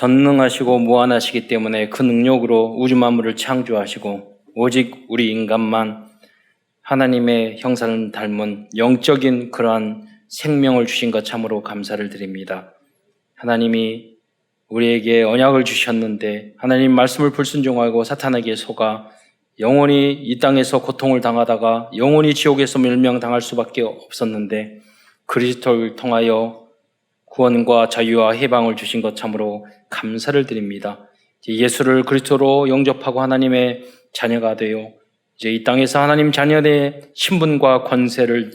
전능하시고 무한하시기 때문에 그 능력으로 우주 만물을 창조하시고 오직 우리 인간만 하나님의 형상을 닮은 영적인 그러한 생명을 주신 것 참으로 감사를 드립니다. 하나님이 우리에게 언약을 주셨는데 하나님 말씀을 불순종하고 사탄에게 속아 영원히 이 땅에서 고통을 당하다가 영원히 지옥에서 멸망당할 수밖에 없었는데 그리스도를 통하여 구원과 자유와 해방을 주신 것 참으로 감사를 드립니다. 예수를 그리스도로 영접하고 하나님의 자녀가 되어 이제 이 땅에서 하나님 자녀의 신분과 권세를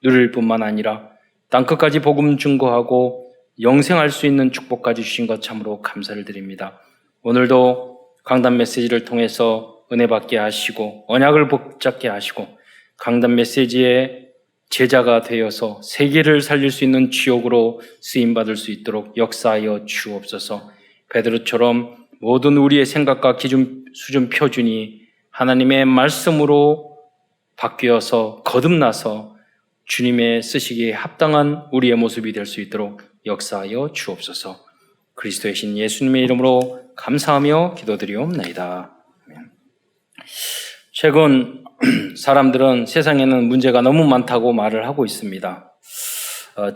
누릴 뿐만 아니라 땅끝까지 복음 증거하고 영생할 수 있는 축복까지 주신 것 참으로 감사를 드립니다. 오늘도 강단 메시지를 통해서 은혜 받게 하시고 언약을 붙잡게 하시고 강단 메시지의 제자가 되어서 세계를 살릴 수 있는 주역으로 쓰임받을 수 있도록 역사하여 주옵소서. 베드로처럼 모든 우리의 생각과 기준, 수준, 표준이 하나님의 말씀으로 바뀌어서 거듭나서 주님의 쓰시기에 합당한 우리의 모습이 될 수 있도록 역사하여 주옵소서. 그리스도의 신 예수님의 이름으로 감사하며 기도드리옵나이다. 최근 사람들은 세상에는 문제가 너무 많다고 말을 하고 있습니다.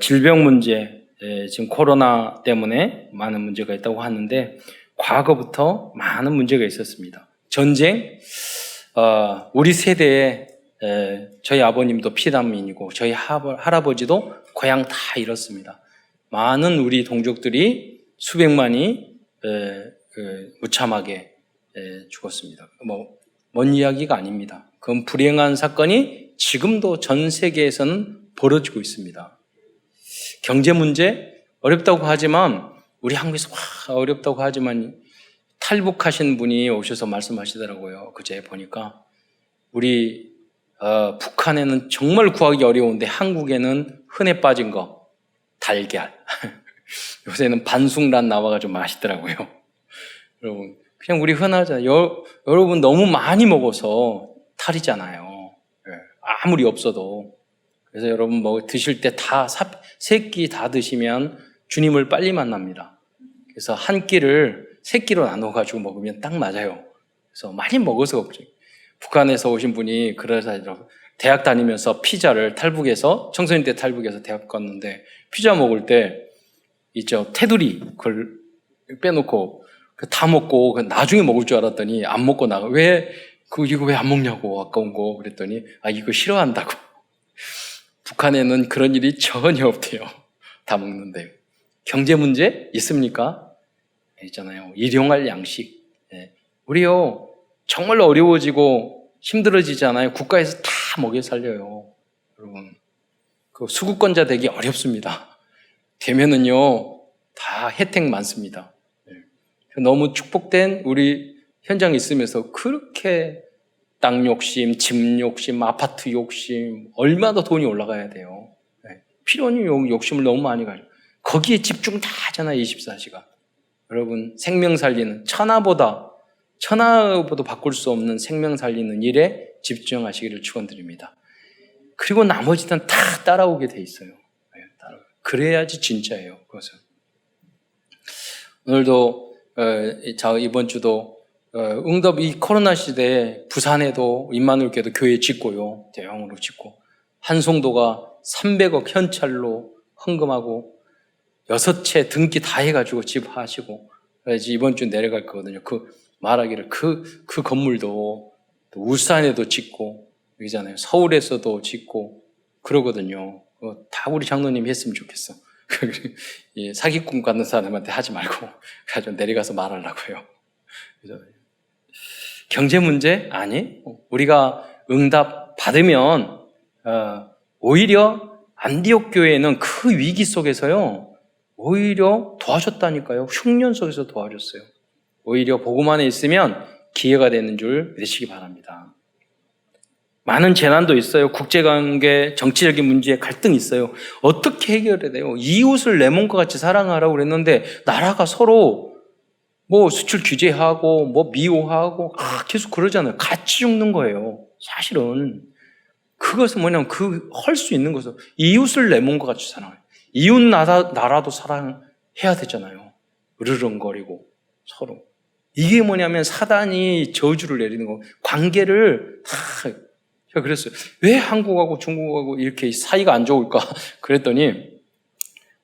질병 문제, 지금 코로나 때문에 많은 문제가 있다고 하는데 과거부터 많은 문제가 있었습니다. 전쟁, 우리 세대에 저희 아버님도 피난민이고 저희 할아버지도 고향 다 잃었습니다. 많은 우리 동족들이 수백만이 무참하게 죽었습니다. 먼 이야기가 아닙니다. 그건 불행한 사건이 지금도 전 세계에서는 벌어지고 있습니다. 경제 문제 어렵다고 하지만 우리 한국에서 어렵다고 하지만 탈북하신 분이 오셔서 말씀하시더라고요. 그제 보니까 우리 북한에는 정말 구하기 어려운데 한국에는 흔해 빠진 거 달걀. 요새는 반숙란 나와가지고 맛있더라고요. 여러분 그냥 우리 흔하잖아요. 여러분 너무 많이 먹어서 탈이잖아요. 아무리 없어도. 그래서 여러분 드실 때 다 세 끼 다 드시면 주님을 빨리 만납니다. 그래서 한 끼를 세 끼로 나눠가지고 먹으면 딱 맞아요. 그래서 많이 먹어서 걱정. 북한에서 오신 분이 그래서 대학 다니면서 피자를 탈북해서 청소년 때 탈북해서 대학 갔는데 피자 먹을 때 있죠 테두리 그걸 빼놓고 다 먹고 나중에 먹을 줄 알았더니 안 먹고 나가. 이거 왜 안 먹냐고 아까운 거 그랬더니 이거 싫어한다고. 북한에는 그런 일이 전혀 없대요. 다 먹는데. 경제 문제 있습니까? 있잖아요. 일용할 양식. 우리요 정말 어려워지고 힘들어지잖아요. 국가에서 다 먹여 살려요. 여러분 그 수급권자 되기 어렵습니다. 되면은요 다 혜택 많습니다. 너무 축복된 우리 현장에 있으면서 그렇게 땅 욕심, 집 욕심, 아파트 욕심 얼마나 돈이 올라가야 돼요. 필요 없는 욕심을 너무 많이 가지고 거기에 집중 다 하잖아요. 24시간. 여러분 생명 살리는 천하보다 바꿀 수 없는 생명 살리는 일에 집중하시기를 축원드립니다. 그리고 나머지는 다 따라오게 돼 있어요. 그래야지 진짜예요. 그것은. 오늘도 이번 주도 응답 이 코로나 시대에 부산에도 임마누엘교회도 교회 짓고요. 대형으로 짓고 한송도가 300억 현찰로 헌금하고 6채 등기 다 해가지고 집 하시고 그래야지 이번 주 내려갈 거거든요. 말하기를 그 건물도 또 울산에도 짓고 여기잖아요. 서울에서도 짓고 그러거든요. 다 우리 장로님이 했으면 좋겠어. 사기꾼 갖는 사람한테 하지 말고 가지고 내려가서 말하려고요. 경제 문제? 아니. 우리가 응답 받으면 오히려 안디옥 교회는 그 위기 속에서요 오히려 도와줬다니까요. 흉년 속에서 도와줬어요. 오히려 복음 안에 있으면 기회가 되는 줄 믿으시기 바랍니다. 많은 재난도 있어요. 국제관계, 정치적인 문제에 갈등이 있어요. 어떻게 해결해야 돼요? 이웃을 내 몸과 같이 사랑하라고 그랬는데 나라가 서로 수출 규제하고 미워하고 계속 그러잖아요. 같이 죽는 거예요. 사실은 그것은 뭐냐면 할 수 있는 것은 이웃을 내 몸과 같이 사랑해요. 이웃 나라도 사랑해야 되잖아요. 으르렁거리고 서로. 이게 뭐냐면 사단이 저주를 내리는 거. 관계를 제가 그랬어요. 왜 한국하고 중국하고 이렇게 사이가 안 좋을까? 그랬더니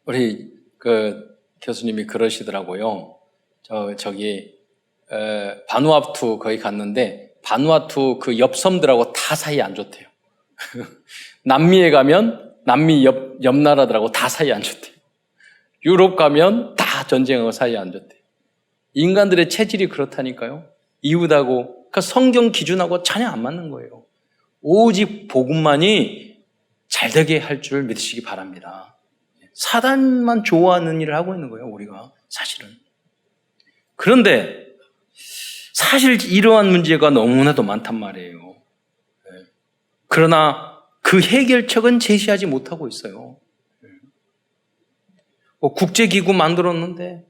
우리 교수님이 그러시더라고요. 저기 바누아투 거기 갔는데 바누아투 그 옆 섬들하고 다 사이 안 좋대요. 남미에 가면 남미 옆 나라들하고 다 사이 안 좋대요. 유럽 가면 다 전쟁하고 사이 안 좋대요. 인간들의 체질이 그렇다니까요. 이웃하고 그러니까 성경 기준하고 전혀 안 맞는 거예요. 오직 복음만이 잘되게 할 줄 믿으시기 바랍니다. 사단만 좋아하는 일을 하고 있는 거예요, 우리가 사실은. 그런데 사실 이러한 문제가 너무나도 많단 말이에요. 그러나 그 해결책은 제시하지 못하고 있어요. 국제기구 만들었는데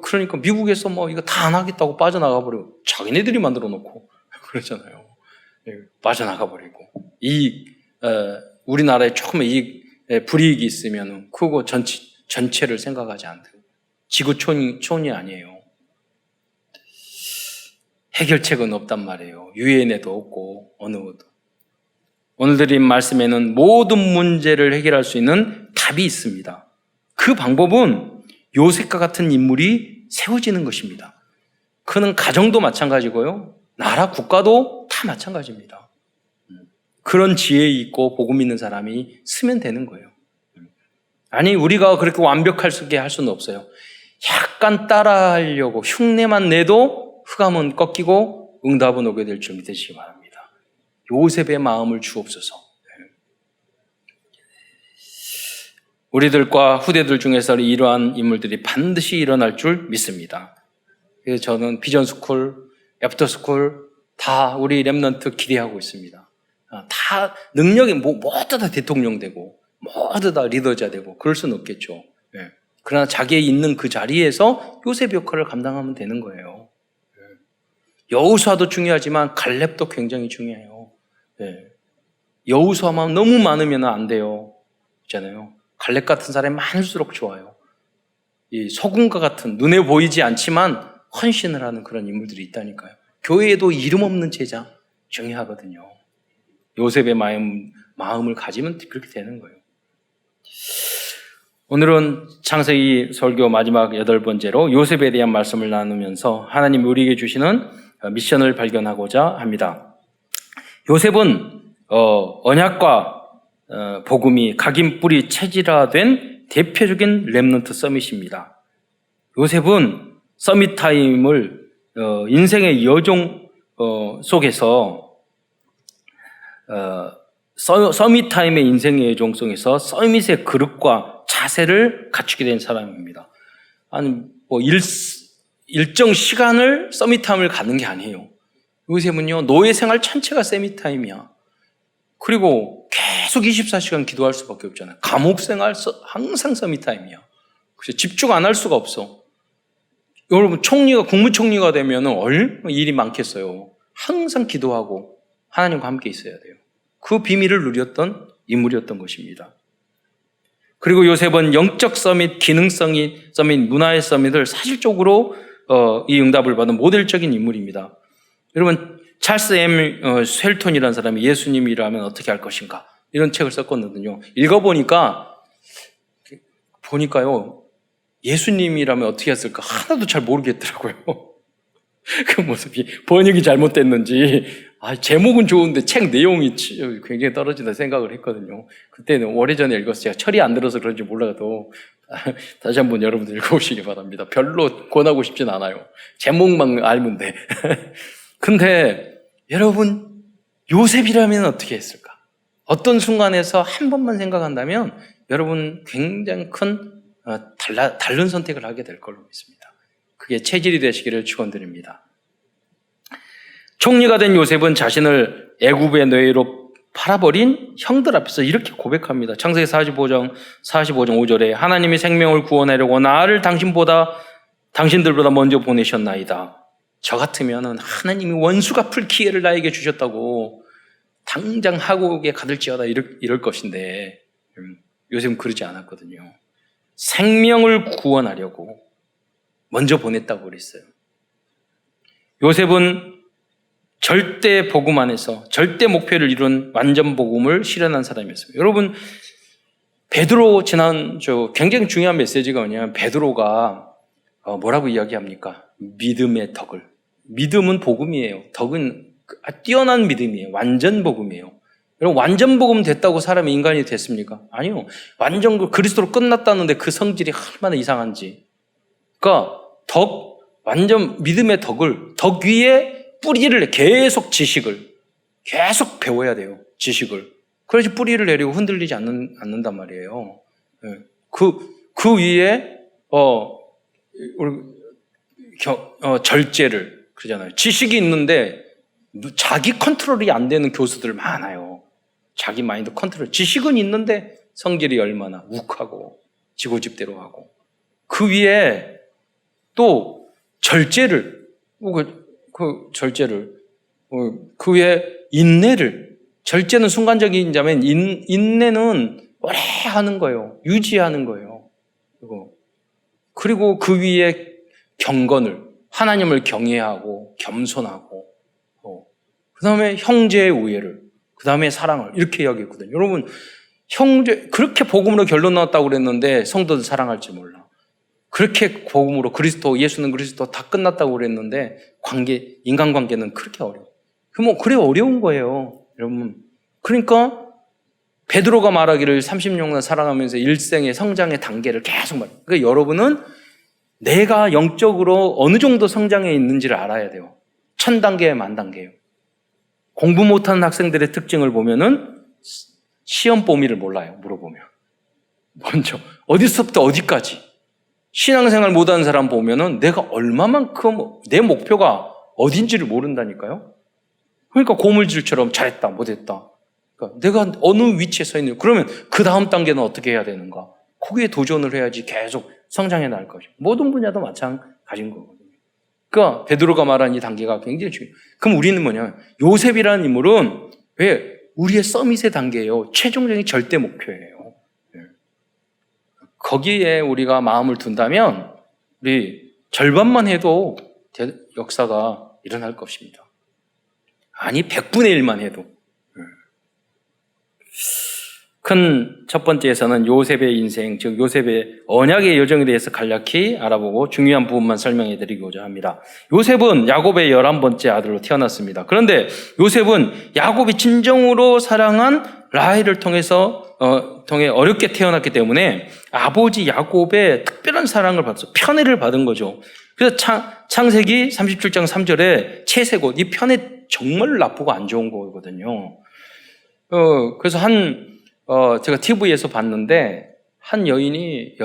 그러니까 미국에서 이거 다 안 하겠다고 빠져나가 버리고 자기네들이 만들어 놓고 그러잖아요. 빠져나가 버리고 우리나라에 조금 불이익이 있으면 그거 전체를 생각하지 않고 지구촌이 아니에요. 해결책은 없단 말이에요. 유엔에도 없고 어느 것도. 오늘 드린 말씀에는 모든 문제를 해결할 수 있는 답이 있습니다. 그 방법은 요셉과 같은 인물이 세워지는 것입니다. 그는 가정도 마찬가지고요. 나라, 국가도 다 마찬가지입니다. 그런 지혜 있고 복음 있는 사람이 쓰면 되는 거예요. 아니 우리가 그렇게 완벽하게 할 수는 없어요. 약간 따라하려고 흉내만 내도 흑암은 꺾이고 응답은 오게 될 줄 믿으시기 바랍니다. 요셉의 마음을 주옵소서. 우리들과 후대들 중에서 이러한 인물들이 반드시 일어날 줄 믿습니다. 그래서 저는 비전스쿨, 애프터스쿨 다 우리 렘넌트 기대하고 있습니다. 다 능력이 모두 다 대통령 되고 모두 다 리더자 되고 그럴 수는 없겠죠. 그러나 자기의 있는 그 자리에서 요셉 역할을 감당하면 되는 거예요. 여호수아도 중요하지만 갈렙도 굉장히 중요해요. 여호수아만 너무 많으면 안 돼요. 있잖아요. 갈렙 같은 사람이 많을수록 좋아요. 이 소금과 같은 눈에 보이지 않지만 헌신을 하는 그런 인물들이 있다니까요. 교회에도 이름 없는 제자 중요하거든요. 요셉의 마음을 가지면 그렇게 되는 거예요. 오늘은 창세기 설교 마지막 8번째로 요셉에 대한 말씀을 나누면서 하나님이 우리에게 주시는 미션을 발견하고자 합니다. 요셉은 언약과 복음이 각인뿌리 체질화된 대표적인 렘넌트 서밋입니다. 요셉은 서밋 타임을 인생의 여정 속에서 서밋 타임의 인생의 여정 속에서 서밋의 그릇과 자세를 갖추게 된 사람입니다. 아니 일정 시간을 서밋 타임을 갖는 게 아니에요. 요셉은요 노예 생활 전체가 서밋 타임이야. 그리고 계속 24시간 기도할 수밖에 없잖아요. 감옥 생활 항상 서밋 타임이야. 그래서 집중 안 할 수가 없어. 여러분 국무총리가 되면 얼마나 일이 많겠어요. 항상 기도하고 하나님과 함께 있어야 돼요. 그 비밀을 누렸던 인물이었던 것입니다. 그리고 요셉은 영적 서밋, 기능성이 서밋, 문화의 서밋을 사실적으로 이 응답을 받은 모델적인 인물입니다. 여러분 찰스 M. 쉘톤이라는 사람이 예수님이라면 어떻게 할 것인가 이런 책을 썼거든요. 읽어보니까요 예수님이라면 어떻게 했을까 하나도 잘 모르겠더라고요. 그 모습이 번역이 잘못됐는지 제목은 좋은데 책 내용이 굉장히 떨어진다 생각을 했거든요. 그때는 오래전에 읽었어요. 제가 철이 안 들어서 그런지 몰라도 다시 한번 여러분들 읽어보시기 바랍니다. 별로 권하고 싶진 않아요. 제목만 알면 돼. 근데 여러분 요셉이라면 어떻게 했을까? 어떤 순간에서 한 번만 생각한다면 여러분 굉장히 큰 다른 선택을 하게 될 걸로 믿습니다. 그게 체질이 되시기를 축원드립니다. 총리가 된 요셉은 자신을 애굽의 노예로 팔아버린 형들 앞에서 이렇게 고백합니다. 창세기 45장 5절에 하나님이 생명을 구원하려고 나를 당신들보다 먼저 보내셨나이다. 저 같으면 하나님이 원수 갚을 기회를 나에게 주셨다고 당장 하고에 가들지어다 이럴 것인데 요셉은 그러지 않았거든요. 생명을 구원하려고 먼저 보냈다고 그랬어요. 요셉은 절대 복음 안에서 절대 목표를 이룬 완전 복음을 실현한 사람이었어요. 여러분, 베드로 지난주 굉장히 중요한 메시지가 뭐냐면 베드로가 뭐라고 이야기합니까? 믿음의 덕을. 믿음은 복음이에요. 덕은 뛰어난 믿음이에요. 완전 복음이에요. 여러분, 완전 복음 됐다고 사람이 인간이 됐습니까? 아니요. 완전 그리스도로 끝났다는데 그 성질이 얼마나 이상한지. 그러니까 완전 믿음의 덕 위에 뿌리를 계속 지식을 계속 배워야 돼요. 지식을. 그래야지 뿌리를 내리고 흔들리지 않는단 말이에요. 그 위에 절제를 그러잖아요. 지식이 있는데 자기 컨트롤이 안 되는 교수들 많아요. 자기 마인드 컨트롤. 지식은 있는데 성질이 얼마나 욱하고 지고집대로 하고. 그 위에 또 절제를 그 위에 인내를. 절제는 순간적인 자면 인내는 오래 하는 거예요. 유지하는 거예요. 그리고 그 위에 경건을, 하나님을 경외하고 겸손하고, 그 다음에 형제의 우애를, 그 다음에 사랑을 이렇게 이야기했거든요. 여러분, 그렇게 복음으로 결론 나왔다고 그랬는데 성도들 사랑할지 몰라. 그렇게 복음으로 예수는 그리스도 다 끝났다고 그랬는데 인간관계는 그렇게 어려워. 그래 어려운 거예요. 여러분. 그러니까 베드로가 말하기를 30년간 살아가면서 일생의 성장의 단계를 계속 말해요. 그러니까 여러분은 내가 영적으로 어느 정도 성장해 있는지를 알아야 돼요. 1000단계, 10,000단계예요. 공부 못하는 학생들의 특징을 보면은 시험 범위를 몰라요. 물어보면. 먼저 어디서부터 어디까지. 신앙생활 못하는 사람 보면은 내가 얼마만큼 내 목표가 어딘지를 모른다니까요. 그러니까 고물질처럼 잘했다, 못했다. 그러니까 내가 어느 위치에 서 있는, 그러면 그 다음 단계는 어떻게 해야 되는가? 거기에 도전을 해야지 계속 성장해 나갈 것이죠. 모든 분야도 마찬가지인 거거든요. 그러니까 베드로가 말한 이 단계가 굉장히 중요해요. 그럼 우리는 뭐냐? 요셉이라는 인물은 왜? 우리의 서밋의 단계예요. 최종적인 절대 목표예요. 거기에 우리가 마음을 둔다면 우리 절반만 해도 역사가 일어날 것입니다. 아니 100분의 1만 해도. 큰 첫 번째에서는 요셉의 인생, 즉 요셉의 언약의 여정에 대해서 간략히 알아보고 중요한 부분만 설명해 드리고자 합니다. 요셉은 야곱의 11번째 아들로 태어났습니다. 그런데 요셉은 야곱이 진정으로 사랑한 라헬을 통해 어렵게 태어났기 때문에 아버지 야곱의 특별한 사랑을 받아서 편애를 받은 거죠. 그래서 창세기 37장 3절에 채색옷, 이 편애 정말 나쁘고 안 좋은 거거든요. 그래서 제가 TV에서 봤는데, 한 여인이,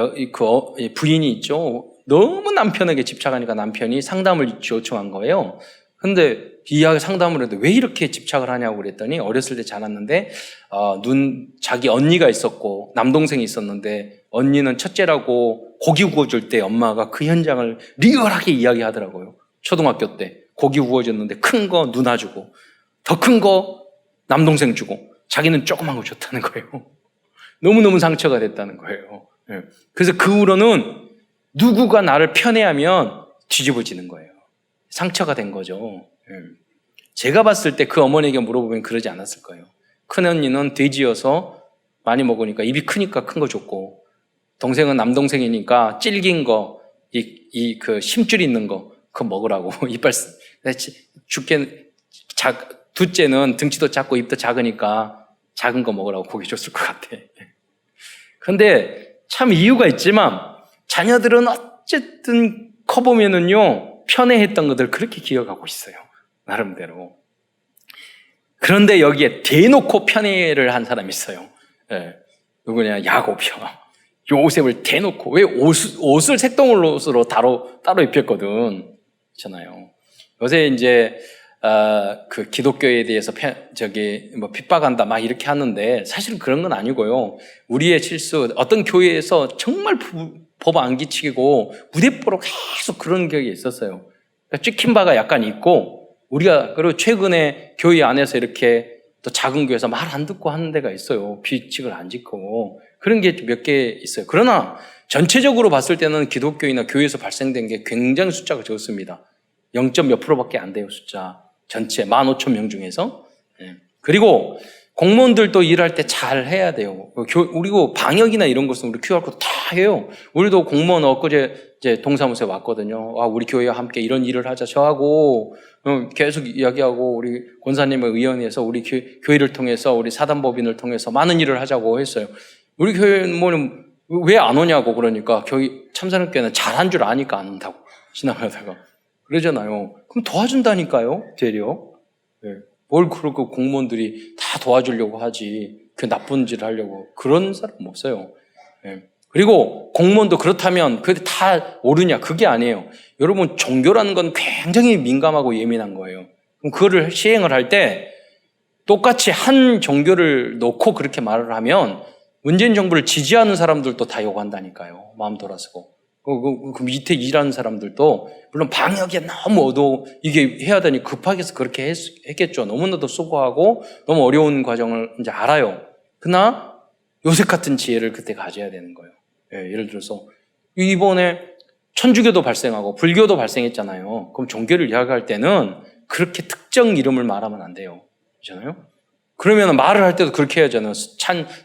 부인이 있죠. 너무 남편에게 집착하니까 남편이 상담을 요청한 거예요. 근데 이야기 상담을 해도 왜 이렇게 집착을 하냐고 그랬더니, 어렸을 때 자랐는데, 자기 언니가 있었고, 남동생이 있었는데, 언니는 첫째라고 고기 구워줄 때 엄마가 그 현장을 리얼하게 이야기하더라고요. 초등학교 때. 고기 구워줬는데 큰 거 누나 주고, 더 큰 거 남동생 주고, 자기는 조그만 거 줬다는 거예요. 너무너무 상처가 됐다는 거예요. 그래서 그 후로는 누구가 나를 편애하면 뒤집어지는 거예요. 상처가 된 거죠. 제가 봤을 때 그 어머니에게 물어보면 그러지 않았을 거예요. 큰 언니는 돼지여서 많이 먹으니까 입이 크니까 큰 거 줬고, 동생은 남동생이니까 질긴 거, 그 심줄 있는 거, 그거 먹으라고 이빨 둘째는 등치도 작고 입도 작으니까 작은 거 먹으라고 고기 줬을 것 같아. 그런데 참 이유가 있지만 자녀들은 어쨌든 커보면은요, 편애했던 것들 그렇게 기억하고 있어요. 나름대로. 그런데 여기에 대놓고 편애를 한 사람이 있어요. 누구냐? 야곱이요. 요셉을 대놓고. 왜 옷을 색동옷으로 따로 입혔거든. 그렇잖아요. 요새 이제 그 기독교에 대해서 핍박한다 막 이렇게 하는데 사실은 그런 건 아니고요. 우리의 실수, 어떤 교회에서 정말 법 안 지키고 무대뽀로 계속 그런 격이 있었어요. 그러니까 찍힌 바가 약간 있고, 그리고 최근에 교회 안에서 이렇게 또 작은 교회에서 말 안 듣고 하는 데가 있어요. 규칙을 안 지키고. 그런 게 몇 개 있어요. 그러나 전체적으로 봤을 때는 기독교이나 교회에서 발생된 게 굉장히 숫자가 적습니다. 0. 몇 %밖에 안 돼요, 숫자. 전체 15,000명 중에서. 그리고 공무원들도 일할 때 잘 해야 돼요. 그리고 방역이나 이런 것은 우리 QR코드 다 해요. 우리도 공무원 엊그제 이제 동사무소에 왔거든요. 우리 교회와 함께 이런 일을 하자. 저하고 계속 이야기하고 우리 권사님의 의원에서 우리 교회를 통해서 우리 사단법인을 통해서 많은 일을 하자고 했어요. 우리 교회는 왜 안 오냐고 그러니까 교회 참사랑교회는 잘한 줄 아니까 안 온다고 지나가다가 그러잖아요. 그럼 도와준다니까요, 되려. 네. 뭘 그렇게 공무원들이 다 도와주려고 하지. 그 나쁜 짓을 하려고. 그런 사람 없어요. 네. 그리고 공무원도 그렇다면 그게 다 옳으냐? 그게 아니에요. 여러분, 종교라는 건 굉장히 민감하고 예민한 거예요. 그럼 그거를 시행을 할 때 똑같이 한 종교를 놓고 그렇게 말을 하면 문재인 정부를 지지하는 사람들도 다 욕한다니까요. 마음 돌아서고. 그 밑에 일하는 사람들도 물론 방역에 너무 이게 해야 되니 급하게 해서 그렇게 했겠죠. 너무나도 수고하고 너무 어려운 과정을 이제 알아요. 그러나 요셉 같은 지혜를 그때 가져야 되는 거예요. 예를 들어서 이번에 천주교도 발생하고 불교도 발생했잖아요. 그럼 종교를 이야기할 때는 그렇게 특정 이름을 말하면 안 돼요. 그렇잖아요? 그러면 말을 할 때도 그렇게 해야잖아요.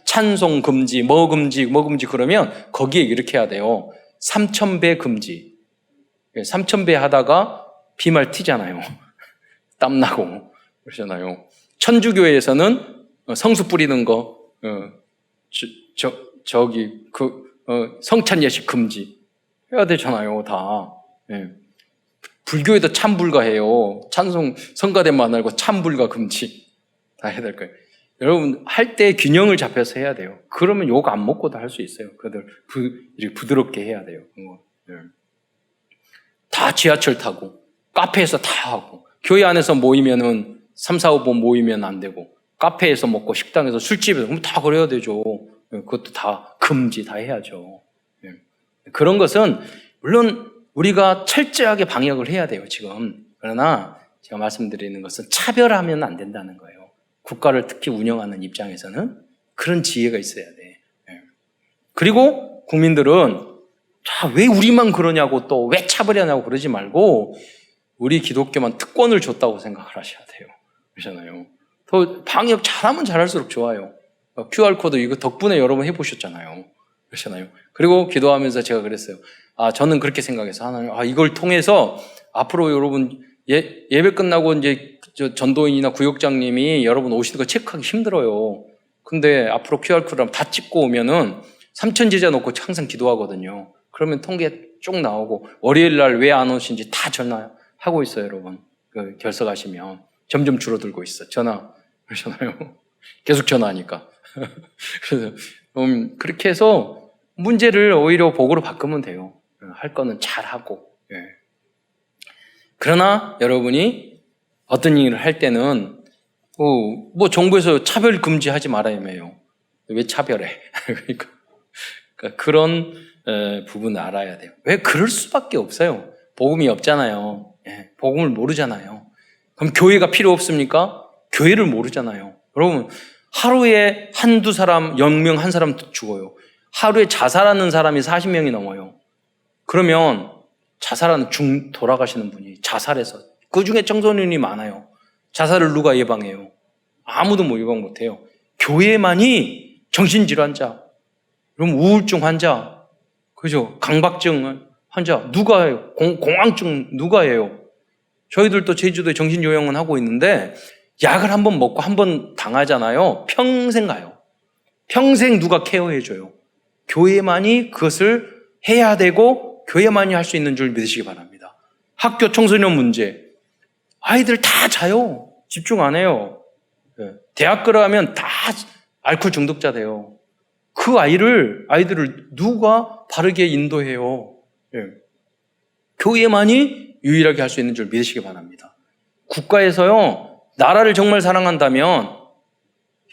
찬송 금지, 뭐 금지 그러면 거기에 이렇게 해야 돼요. 3,000배 금지. 3,000배 하다가 비말 튀잖아요. 땀나고. 그러잖아요. 천주교에서는 성수 뿌리는 거, 성찬 예식 금지. 해야 되잖아요, 다. 예. 불교에도 참불가해요. 성가대만 알고 참불가 금지. 다 해야 될 거예요. 여러분, 할 때 균형을 잡혀서 해야 돼요. 그러면 욕 안 먹고도 할 수 있어요. 그들 이렇게 부드럽게 해야 돼요. 다 지하철 타고, 카페에서 다 하고, 교회 안에서 모이면은 3, 4, 5번 모이면 안 되고, 카페에서 먹고, 식당에서 술집에서, 그럼 다 그래야 되죠. 그것도 다 금지, 다 해야죠. 그런 것은, 물론 우리가 철저하게 방역을 해야 돼요, 지금. 그러나, 제가 말씀드리는 것은 차별하면 안 된다는 거예요. 국가를 특히 운영하는 입장에서는 그런 지혜가 있어야 돼. 그리고 국민들은 왜 우리만 그러냐고 또 왜 차별하냐고 그러지 말고 우리 기독교만 특권을 줬다고 생각을 하셔야 돼요. 그러잖아요. 더 방역 잘하면 잘할수록 좋아요. QR코드 이거 덕분에 여러분 해보셨잖아요. 그러잖아요. 그리고 기도하면서 제가 그랬어요. 저는 그렇게 생각해서 하나님, 이걸 통해서 앞으로 여러분 예배 끝나고 이제 전도인이나 구역장님이 여러분 오시는 거 체크하기 힘들어요. 근데 앞으로 QR코드랑 다 찍고 오면은 3,000 제자 놓고 항상 기도하거든요. 그러면 통계 쭉 나오고 월요일 날 왜 안 오신지 다 전화하고 있어요, 여러분. 결석하시면 점점 줄어들고 있어. 전화 그러잖아요. 계속 전화하니까. 그래서 그렇게 해서 문제를 오히려 복으로 바꾸면 돼요. 할 거는 잘 하고. 그러나 여러분이 어떤 일을 할 때는 정부에서 차별 금지하지 말아야해요. 왜 차별해? 그러니까 그런 부분을 알아야 돼요. 왜 그럴 수밖에 없어요. 복음이 없잖아요. 복음을 모르잖아요. 그럼 교회가 필요 없습니까? 교회를 모르잖아요. 여러분 하루에 한두 사람, 0명 한 사람 죽어요. 하루에 자살하는 사람이 40명이 넘어요. 그러면 자살하는 돌아가시는 분이 자살해서 그중에 청소년이 많아요. 자살을 누가 예방해요? 아무도 예방 못해요. 교회만이 정신질환자, 그럼 우울증 환자, 그죠? 강박증 환자 누가 해요? 공황증 누가 해요? 저희들도 제주도에 정신요양원 하고 있는데 약을 한번 먹고 한번 당하잖아요. 평생 가요. 평생 누가 케어해줘요. 교회만이 그것을 해야 되고 교회만이 할 수 있는 줄 믿으시기 바랍니다. 학교 청소년 문제 아이들 다 자요. 집중 안 해요. 대학 들어가면 다 알코올 중독자 돼요. 그 아이들을 누가 바르게 인도해요? 교회만이 유일하게 할 수 있는 줄 믿으시기 바랍니다. 국가에서요, 나라를 정말 사랑한다면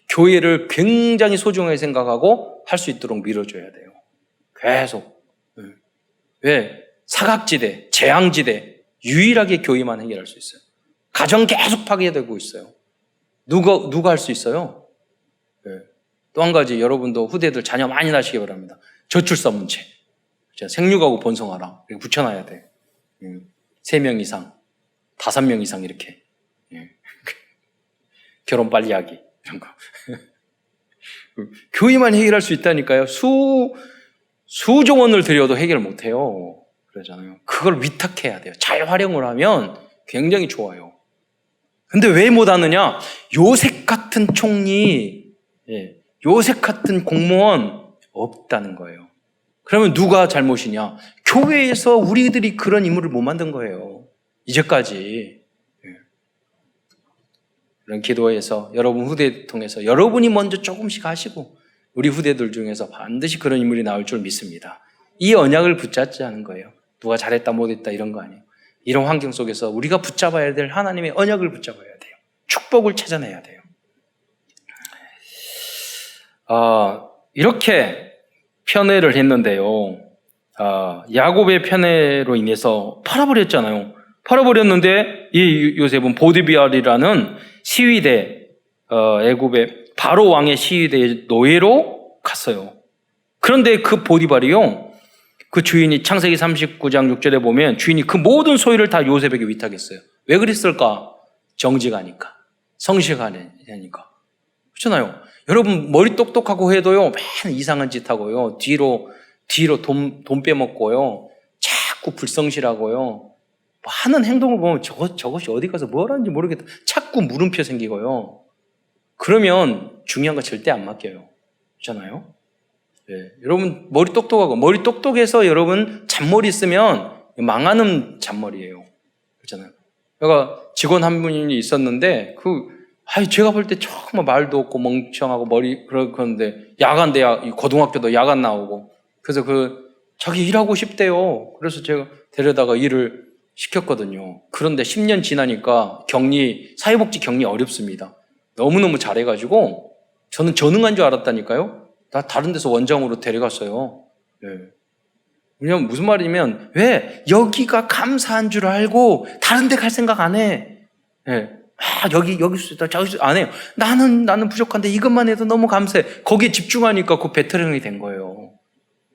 교회를 굉장히 소중하게 생각하고 할 수 있도록 밀어줘야 돼요. 계속. 왜? 사각지대, 재앙지대, 유일하게 교회만 해결할 수 있어요. 가정 계속 파괴되고 있어요. 누가 할 수 있어요? 또 한 가지 여러분도 후대들 자녀 많이 낳으시기 바랍니다. 저출산 문제. 생육하고 번성하라. 이렇게 붙여놔야 돼. 3명 이상, 5명 이상 이렇게. 결혼 빨리 하기. 이런 거. 교회만 해결할 수 있다니까요. 수조 원을 들여도 해결 못 해요. 그러잖아요. 그걸 위탁해야 돼요. 잘 활용을 하면 굉장히 좋아요. 근데 왜 못하느냐? 요셉 같은 총리, 요셉 같은 공무원 없다는 거예요. 그러면 누가 잘못이냐? 교회에서 우리들이 그런 인물을 못 만든 거예요. 이제까지. 이런 기도에서 여러분 후대 통해서 여러분이 먼저 조금씩 하시고 우리 후대들 중에서 반드시 그런 인물이 나올 줄 믿습니다. 이 언약을 붙잡지 않은 거예요. 누가 잘했다 못했다 이런 거 아니에요. 이런 환경 속에서 우리가 붙잡아야 될 하나님의 언약을 붙잡아야 돼요. 축복을 찾아내야 돼요. 이렇게 편애를 했는데요. 야곱의 편애로 인해서 팔아버렸잖아요. 팔아버렸는데 이 요셉은 보디비알이라는 시위대, 애굽의 바로 왕의 시위대의 노예로 갔어요. 그런데 그 보디발이요, 그 주인이 창세기 39장 6절에 보면 주인이 그 모든 소유를 다 요셉에게 위탁했어요. 왜 그랬을까? 정직하니까, 성실하니까. 그렇잖아요. 여러분 머리 똑똑하고 해도요, 맨 이상한 짓 하고요, 뒤로 돈 빼먹고요, 자꾸 불성실하고요, 하는 행동을 보면 저것이 어디 가서 뭘 하는지 모르겠다. 자꾸 물음표 생기고요. 그러면 중요한 거 절대 안 맡겨요. 그렇잖아요? 네. 여러분 머리 똑똑하고 머리 똑똑해서 여러분 잔머리 쓰면 망하는 잔머리예요. 그렇잖아요. 그러니까 직원 한 분이 있었는데 제가 볼 때 정말 말도 없고 멍청하고 머리 그런데 고등학교도 야간 나오고 그래서 자기 일하고 싶대요. 그래서 제가 데려다가 일을 시켰거든요. 그런데 10년 지나니까 사회복지 격리 어렵습니다. 너무너무 잘해가지고 저는 전능한 줄 알았다니까요. 나 다른 데서 원장으로 데려갔어요. 네. 왜냐면 무슨 말이냐면 왜 여기가 감사한 줄 알고 다른 데 갈 생각 안 해. 네. 여기 수 있다 저기 안 해요. 나는 부족한데 이것만 해도 너무 감사해. 거기에 집중하니까 그 베테랑이 된 거예요.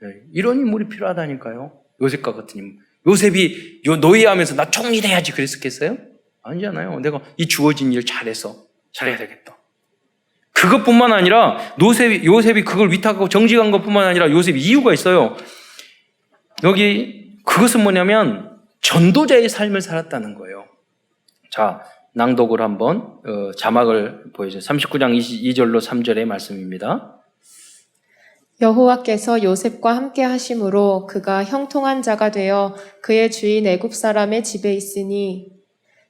네. 이런 인물이 필요하다니까요. 요셉과 같은 인물. 요셉이 노예하면서 나 총리 돼야지 그랬었겠어요? 아니잖아요. 내가 이 주어진 일 잘해야 되겠다. 그것뿐만 아니라 요셉이 그걸 위탁하고 정직한 것뿐만 아니라 요셉이 이유가 있어요. 여기 그것은 뭐냐면 전도자의 삶을 살았다는 거예요. 자, 낭독을 한번 자막을 보여줘요. 39장 22절로 3절의 말씀입니다. 여호와께서 요셉과 함께 하심으로 그가 형통한 자가 되어 그의 주인 애굽 사람의 집에 있으니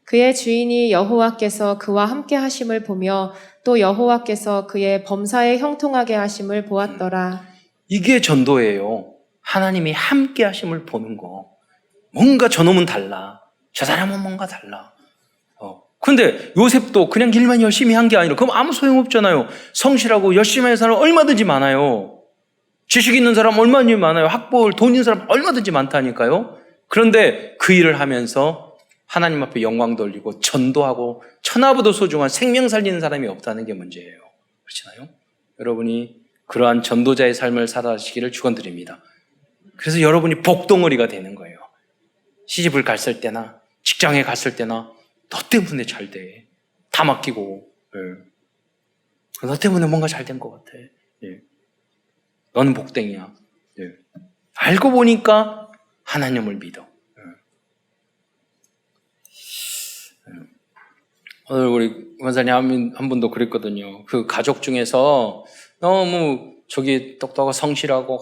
그의 주인이 여호와께서 그와 함께 하심을 보며 또 여호와께서 그의 범사에 형통하게 하심을 보았더라. 이게 전도예요. 하나님이 함께 하심을 보는 거. 뭔가 저놈은 달라. 저 사람은 뭔가 달라. 근데 요셉도 그냥 일만 열심히 한 게 아니라 그럼 아무 소용없잖아요. 성실하고 열심히 하는 사람 얼마든지 많아요. 지식 있는 사람 얼마든지 많아요. 돈 있는 사람 얼마든지 많다니까요. 그런데 그 일을 하면서 하나님 앞에 영광 돌리고 전도하고 천하보다 소중한 생명 살리는 사람이 없다는 게 문제예요. 그렇잖아요. 여러분이 그러한 전도자의 삶을 살아가시기를 축원드립니다. 그래서 여러분이 복덩어리가 되는 거예요. 시집을 갔을 때나 직장에 갔을 때나 너 때문에 잘 돼. 다 맡기고. 너 때문에 뭔가 잘 된 것 같아. 너는 복댕이야. 알고 보니까 하나님을 믿어. 오늘 우리 권사님 한 분도 그랬거든요. 그 가족 중에서 너무 똑똑하고 성실하고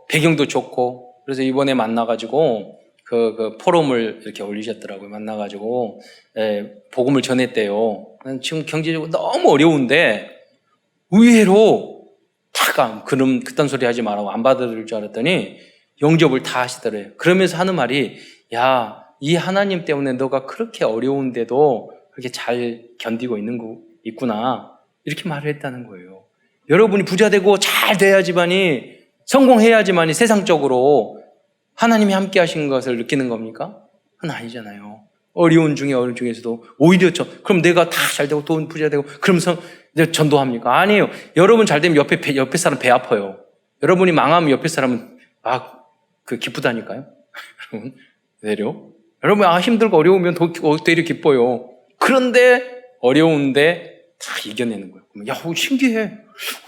배경도 좋고 그래서 이번에 만나가지고 그 포럼을 이렇게 올리셨더라고요. 만나가지고 복음을 전했대요. 지금 경제적으로 너무 어려운데 의외로 그딴 소리 하지 말라고 안 받아들일 줄 알았더니 영접을 다 하시더래요. 그러면서 하는 말이 이 하나님 때문에 너가 그렇게 어려운데도 그렇게 잘 견디고 있구나 이렇게 말을 했다는 거예요. 여러분이 부자 되고 잘 돼야지만이 성공해야지만이 세상적으로 하나님이 함께 하신 것을 느끼는 겁니까? 그건 아니잖아요. 어려운 중에서도 오히려 그럼 내가 다 잘 되고 돈 부자 되고 그러면서 이제 전도합니까? 아니에요. 여러분 잘 되면 옆에 사람 배 아파요. 여러분이 망하면 옆에 사람은 기쁘다니까요. 여러분 여러분 힘들고 어려우면 되려 기뻐요. 그런데 어려운데 다 이겨내는 거예요. 야, 신기해.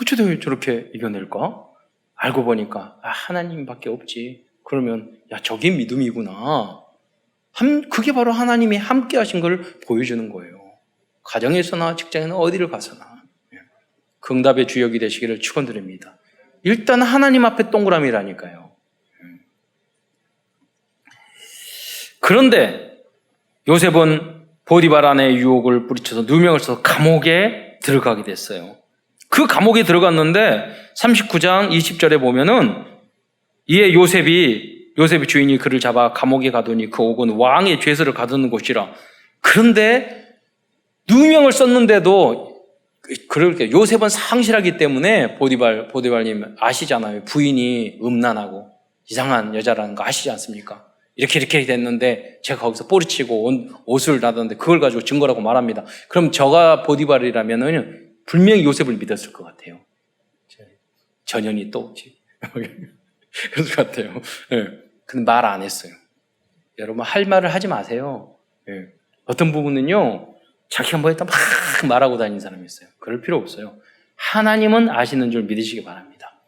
어쩌다 저렇게 이겨낼까? 알고 보니까 하나님밖에 없지. 그러면 저게 믿음이구나. 그게 바로 하나님이 함께 하신 걸 보여주는 거예요. 가정에서나 직장에나 어디를 가서나. 그 응답의 주역이 되시기를 축원드립니다. 일단 하나님 앞에 동그라미라니까요. 그런데 요셉은 보디발 아내의 유혹을 뿌리쳐서 누명을 써서 감옥에 들어가게 됐어요. 그 감옥에 들어갔는데 39장 20절에 보면은 이에 요셉이 주인이 그를 잡아 감옥에 가두니 그 옥은 왕의 죄수를 가두는 곳이라. 그런데 누명을 썼는데도 그렇게 요셉은 상실하기 때문에 보디발님 아시잖아요. 부인이 음란하고 이상한 여자라는 거 아시지 않습니까? 이렇게 됐는데 제가 거기서 뿌리치고 옷을 놔뒀는데 그걸 가지고 증거라고 말합니다. 그럼 저가 보디발이라면은 분명히 요셉을 믿었을 것 같아요. 전현이 또 그럴 것 같아요. 근데 말 안 했어요. 여러분 할 말을 하지 마세요. 어떤 부분은요 자기가 뭐 했다 막 말하고 다니는 사람이 있어요. 그럴 필요 없어요. 하나님은 아시는 줄 믿으시기 바랍니다.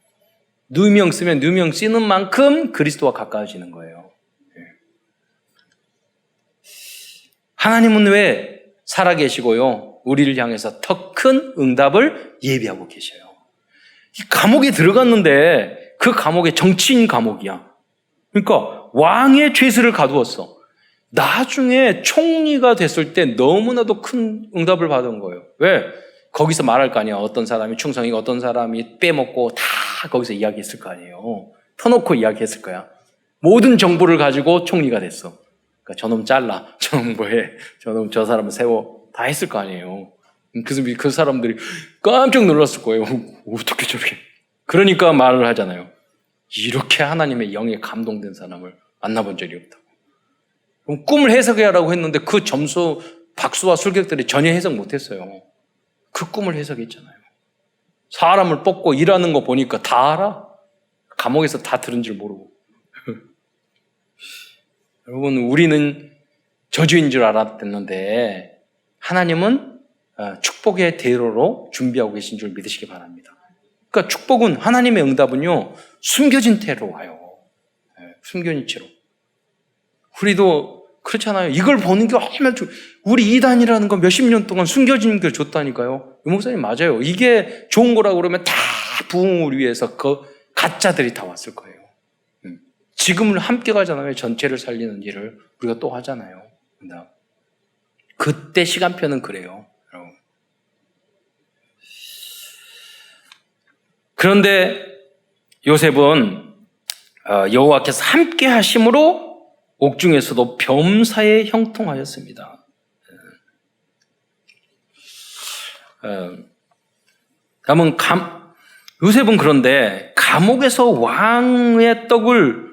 누명 쓰면 누명 쓰는 만큼 그리스도와 가까워지는 거예요. 하나님은 왜 살아계시고요 우리를 향해서 더 큰 응답을 예비하고 계셔요. 이 감옥에 들어갔는데 그 감옥이 정치인 감옥이야. 그러니까 왕의 죄수를 가두었어. 나중에 총리가 됐을 때 너무나도 큰 응답을 받은 거예요. 왜? 거기서 말할 거 아니야. 어떤 사람이 충성이고 어떤 사람이 빼먹고 다 거기서 이야기했을 거 아니에요. 터놓고 이야기했을 거야. 모든 정보를 가지고 총리가 됐어. 그러니까 저놈 잘라, 저놈 뭐해, 저놈 저 사람을 세워 다 했을 거 아니에요. 그래서 그 사람들이 깜짝 놀랐을 거예요. 어떻게 저렇게. 그러니까 말을 하잖아요. 이렇게 하나님의 영에 감동된 사람을 만나본 적이 없다고. 그럼 꿈을 해석해라고 했는데 그 박수와 술객들이 전혀 해석 못했어요. 그 꿈을 해석했잖아요. 사람을 뽑고 일하는 거 보니까 다 알아. 감옥에서 다 들은 줄 모르고. 여러분 우리는 저주인 줄 알았는데 하나님은 축복의 대로로 준비하고 계신 줄 믿으시기 바랍니다. 그러니까 축복은 하나님의 응답은요 숨겨진 채로 와요. 숨겨진 채로. 우리도 그렇잖아요. 이걸 보는 게 얼마나 우리 이단이라는 건 몇십 년 동안 숨겨진 게 좋다니까요. 유 목사님 맞아요. 이게 좋은 거라고 그러면 다 부흥을 위해서 그 가짜들이 다 왔을 거예요. 지금은 함께 가잖아요. 전체를 살리는 일을 우리가 또 하잖아요. 그때 시간표는 그래요. 여러분. 그런데 요셉은 여호와께서 함께 하심으로 옥중에서도 범사에 형통하였습니다. 다음은 요셉은 그런데 감옥에서 왕의 떡을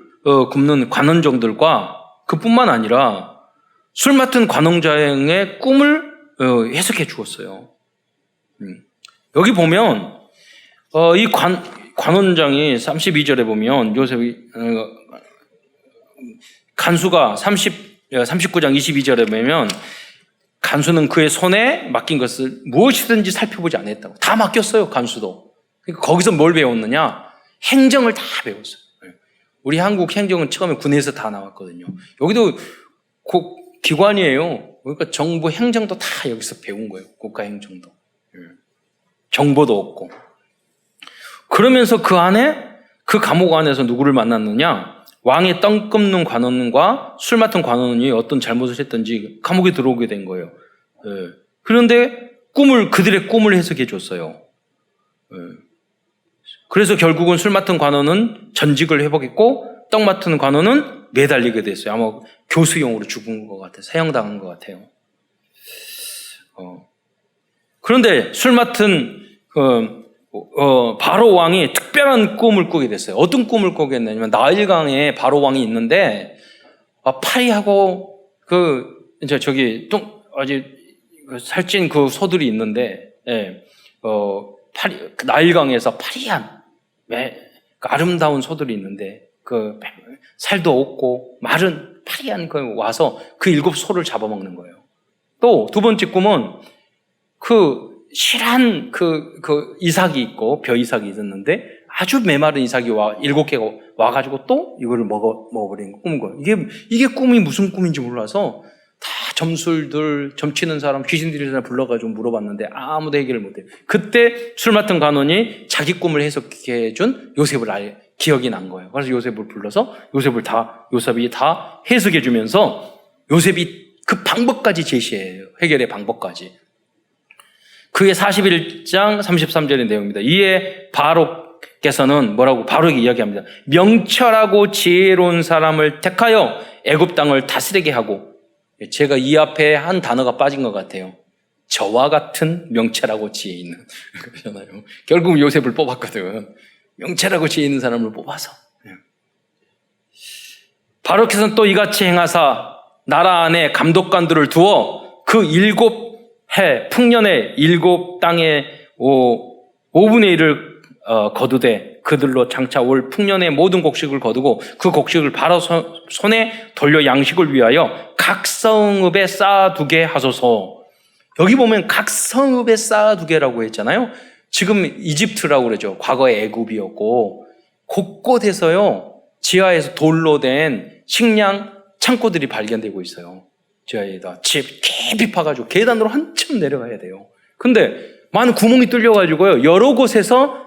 굽는 관원정들과 그뿐만 아니라 술 맡은 관원장의 꿈을 해석해 주었어요. 여기 보면 이 관원장이 32절에 보면 요셉이 간수가 39장 22절에 보면 간수는 그의 손에 맡긴 것을 무엇이든지 살펴보지 않았다고. 다 맡겼어요, 간수도. 그러니까 거기서 뭘 배웠느냐? 행정을 다 배웠어요. 우리 한국 행정은 처음에 군에서 다 나왔거든요. 여기도 기관이에요. 그러니까 정부 행정도 다 여기서 배운 거예요. 국가 행정도. 정보도 없고. 그러면서 그 감옥 안에서 누구를 만났느냐? 왕의 떡 굽는 관원과 술 맡은 관원이 어떤 잘못을 했든지 감옥에 들어오게 된 거예요. 그런데 그들의 꿈을 해석해 줬어요. 그래서 결국은 술 맡은 관원은 전직을 회복했고 떡 맡은 관원은 매달리게 됐어요. 아마 교수용으로 죽은 것 같아요. 사형당한 것 같아요. 그런데 술 맡은 바로 왕이 특별한 꿈을 꾸게 됐어요. 어떤 꿈을 꾸게 됐냐면 나일강에 바로 왕이 있는데 파리하고 이제 저기 좀 아주 살찐 그 소들이 있는데, 나일강에서 파리한 그 아름다운 소들이 있는데, 그 살도 없고 마른 파리한 거 와서 그 7소를 잡아먹는 거예요. 또 두 번째 꿈은 그 실한 그 이삭이 있고 벼 이삭이 있었는데 아주 메마른 이삭이 7개가 와가지고 또 이거를 먹어버리는 거 꿈인 거예요. 이게 꿈이 무슨 꿈인지 몰라서 다 점치는 사람, 귀신 들리는 사람 불러가지고 물어봤는데 아무도 해결을 못해요. 그때 술 맡은 간원이 자기 꿈을 해석해준 요셉을 기억이 난 거예요. 그래서 요셉을 불러서 요셉이 다 해석해주면서 요셉이 그 방법까지 제시해요. 해결의 방법까지. 그게 41장 33절의 내용입니다. 이에 바로께서는 바로에게 이야기합니다. 명철하고 지혜로운 사람을 택하여 애굽 땅을 다스리게 하고, 제가 이 앞에 한 단어가 빠진 것 같아요. 저와 같은 명철하고 지혜 있는 그러잖아요. 결국 요셉을 뽑았거든. 명철하고 지혜 있는 사람을 뽑아서. 바로께서는 또 이같이 행하사 나라 안에 감독관들을 두어 그 7해 풍년의 7 땅의 5분의 1을 거두되 그들로 장차 올 풍년의 모든 곡식을 거두고 그 곡식을 바로 손에 돌려 양식을 위하여 각 성읍에 쌓아두게 하소서. 여기 보면 각 성읍에 쌓아두게라고 했잖아요. 지금 이집트라고 그러죠. 과거에 애굽이었고 곳곳에서요 지하에서 돌로 된 식량 창고들이 발견되고 있어요. 지하에다 집 깊이 파가지고 계단으로 한참 내려가야 돼요. 근데 많은 구멍이 뚫려가지고요 여러 곳에서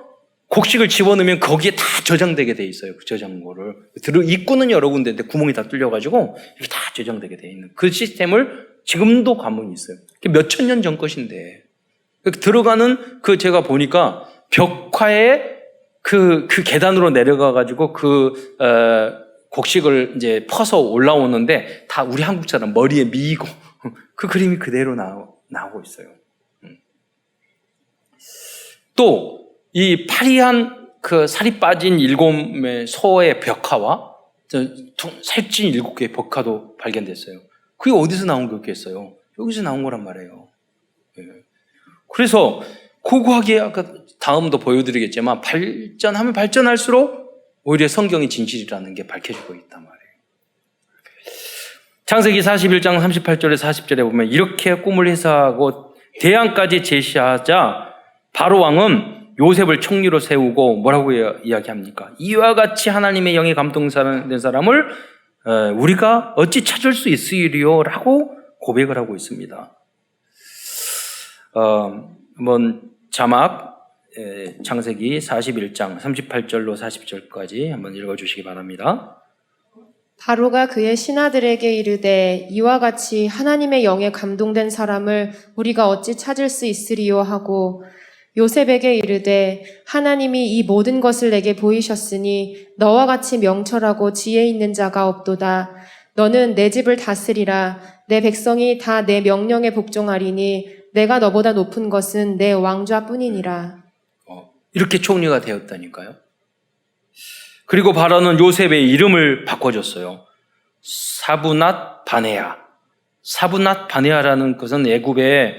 곡식을 집어넣으면 거기에 다 저장되게 돼 있어요. 그 저장고를. 입구는 여러 군데인데 구멍이 다 뚫려가지고 이렇게 다 저장되게 돼 있는 그 시스템을 지금도 가만히 있어요. 몇천 년 전 것인데. 들어가는 제가 보니까 벽화에 그 계단으로 내려가가지고 곡식을 이제 퍼서 올라오는데 다 우리 한국처럼 머리에 미고 그 그림이 그대로 나오고 있어요. 또 이 파리한 살이 빠진 7 소의 벽화와 살찐 7개의 벽화도 발견됐어요. 그게 어디서 나온 거겠어요? 여기서 나온 거란 말이에요. 그래서 고고하게 아까 다음도 보여드리겠지만 발전하면 발전할수록 오히려 성경의 진실이라는 게 밝혀지고 있단 말이에요. 창세기 41장 38절에 40절에 보면 이렇게 꿈을 해석하고 대안까지 제시하자 바로 왕은 요셉을 총리로 세우고 뭐라고 이야기합니까? 이와 같이 하나님의 영에 감동된 사람을 우리가 어찌 찾을 수 있으리요? 라고 고백을 하고 있습니다. 한번 자막 창세기 41장 38절로 40절까지 한번 읽어주시기 바랍니다. 바로가 그의 신하들에게 이르되 이와 같이 하나님의 영에 감동된 사람을 우리가 어찌 찾을 수 있으리요 하고 요셉에게 이르되 하나님이 이 모든 것을 내게 보이셨으니 너와 같이 명철하고 지혜 있는 자가 없도다. 너는 내 집을 다스리라. 내 백성이 다 내 명령에 복종하리니 내가 너보다 높은 것은 내 왕좌뿐이니라. 이렇게 총리가 되었다니까요. 그리고 바로는 요셉의 이름을 바꿔줬어요. 사브낫 바네아. 사브낫 바네아라는 것은 애굽의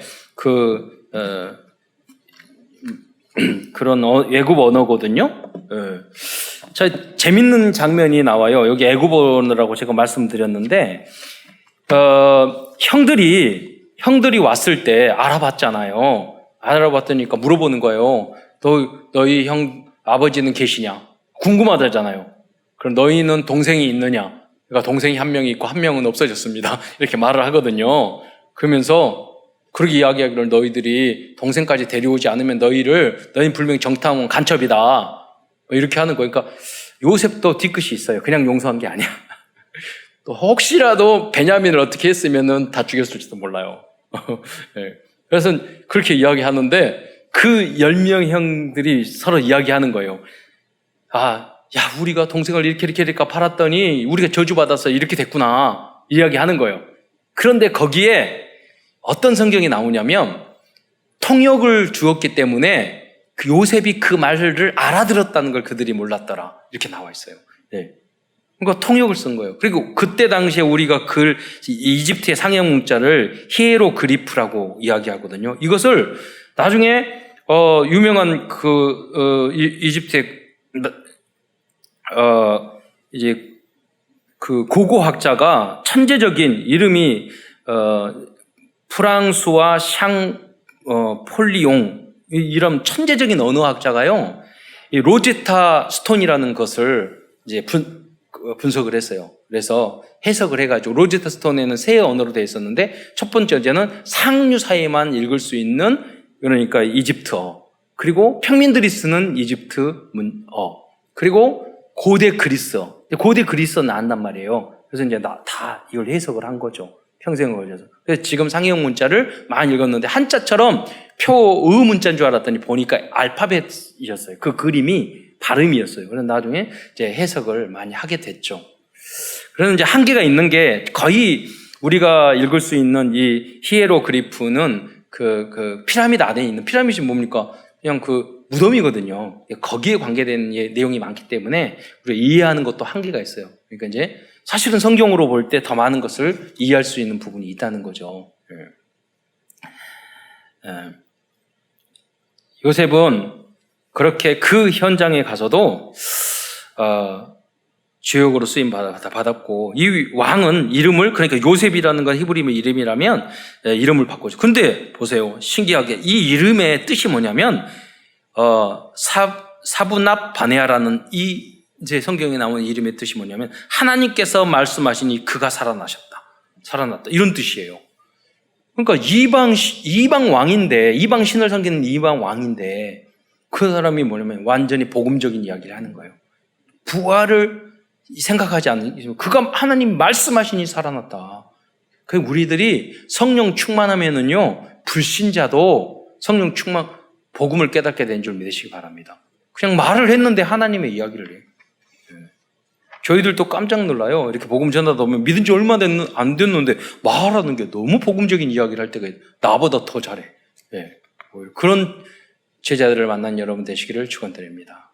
그런 애굽 언어거든요. 재밌는 장면이 나와요. 여기 애굽 언어라고 제가 말씀드렸는데 형들이 왔을 때 알아봤잖아요. 알아봤더니까 물어보는 거예요. 너희 형 아버지는 계시냐? 궁금하다잖아요. 그럼 너희는 동생이 있느냐? 그러니까 동생이 한 명이 있고 한 명은 없어졌습니다. 이렇게 말을 하거든요. 그러면서 그렇게 이야기하기를 너희들이 동생까지 데려오지 않으면 너희는 분명히 정탐원 간첩이다. 이렇게 하는 거예요. 그러니까 요셉도 뒤끝이 있어요. 그냥 용서한 게 아니야. 또 혹시라도 베냐민을 어떻게 했으면은 다 죽였을지도 몰라요. 네. 그래서 그렇게 이야기하는데 그 10명 형들이 서로 이야기하는 거예요. 우리가 동생을 이렇게 팔았더니 우리가 저주받아서 이렇게 됐구나. 이야기하는 거예요. 그런데 거기에 어떤 성경이 나오냐면 통역을 주었기 때문에 요셉이 그 말을 알아들었다는 걸 그들이 몰랐더라. 이렇게 나와 있어요. 네. 그러니까 통역을 쓴 거예요. 그리고 그때 당시에 우리가 이집트의 상형 문자를 히에로그리프라고 이야기하거든요. 이것을 나중에 유명한 이집트의 이제 그 고고학자가 천재적인 이름이 프랑수와 폴리옹 이런 천재적인 언어학자가요. 이 로제타 스톤이라는 것을 이제 분석을 했어요. 그래서 해석을 해가지고 로제타 스톤에는 세 언어로 되어 있었는데 첫 번째는 상류 사회만 읽을 수 있는 그러니까 이집트어 그리고 평민들이 쓰는 이집트 문어 그리고 고대 그리스어. 고대 그리스어는 안단 말이에요. 그래서 이제 다 이걸 해석을 한 거죠. 평생을 걸려서. 그래서 지금 상형 문자를 많이 읽었는데 한자처럼 표의 문자인 줄 알았더니 보니까 알파벳이었어요. 그 그림이 발음이었어요. 그래서 나중에 이제 해석을 많이 하게 됐죠. 그래서 이제 한계가 있는 게 거의 우리가 읽을 수 있는 이 히에로그리프는 그 피라미드 안에 있는 피라미드는 뭡니까? 그냥 그 무덤이거든요. 거기에 관계된 내용이 많기 때문에 우리가 이해하는 것도 한계가 있어요. 그러니까 이제 사실은 성경으로 볼 때 더 많은 것을 이해할 수 있는 부분이 있다는 거죠. 요셉은 그렇게 그 현장에 가서도 주역으로 쓰임 받았고 이 왕은 이름을 그러니까 요셉이라는 건 히브리 이름이라면 이름을 바꾸죠. 근데 보세요. 신기하게 이 이름의 뜻이 뭐냐면 사부납 바네아라는 이 이제 성경에 나오는 이름의 뜻이 뭐냐면 하나님께서 말씀하시니 그가 살아났다 이런 뜻이에요. 그러니까 이방 왕인데 이방 신을 섬기는 이방 왕인데 그 사람이 뭐냐면 완전히 복음적인 이야기를 하는 거예요. 부활을 생각하지 않는 그가 하나님 말씀하시니 살아났다. 그 우리들이 성령 충만하면은요 불신자도 성령 충만 복음을 깨닫게 된 줄 믿으시기 바랍니다. 그냥 말을 했는데 하나님의 이야기를 해요. 저희들도 깜짝 놀라요. 이렇게 복음 전하다 보면 믿은 지 얼마 안 됐는데 말하는 게 너무 복음적인 이야기를 할 때가 나보다 더 잘해. 그런 제자들을 만난 여러분 되시기를 축원드립니다.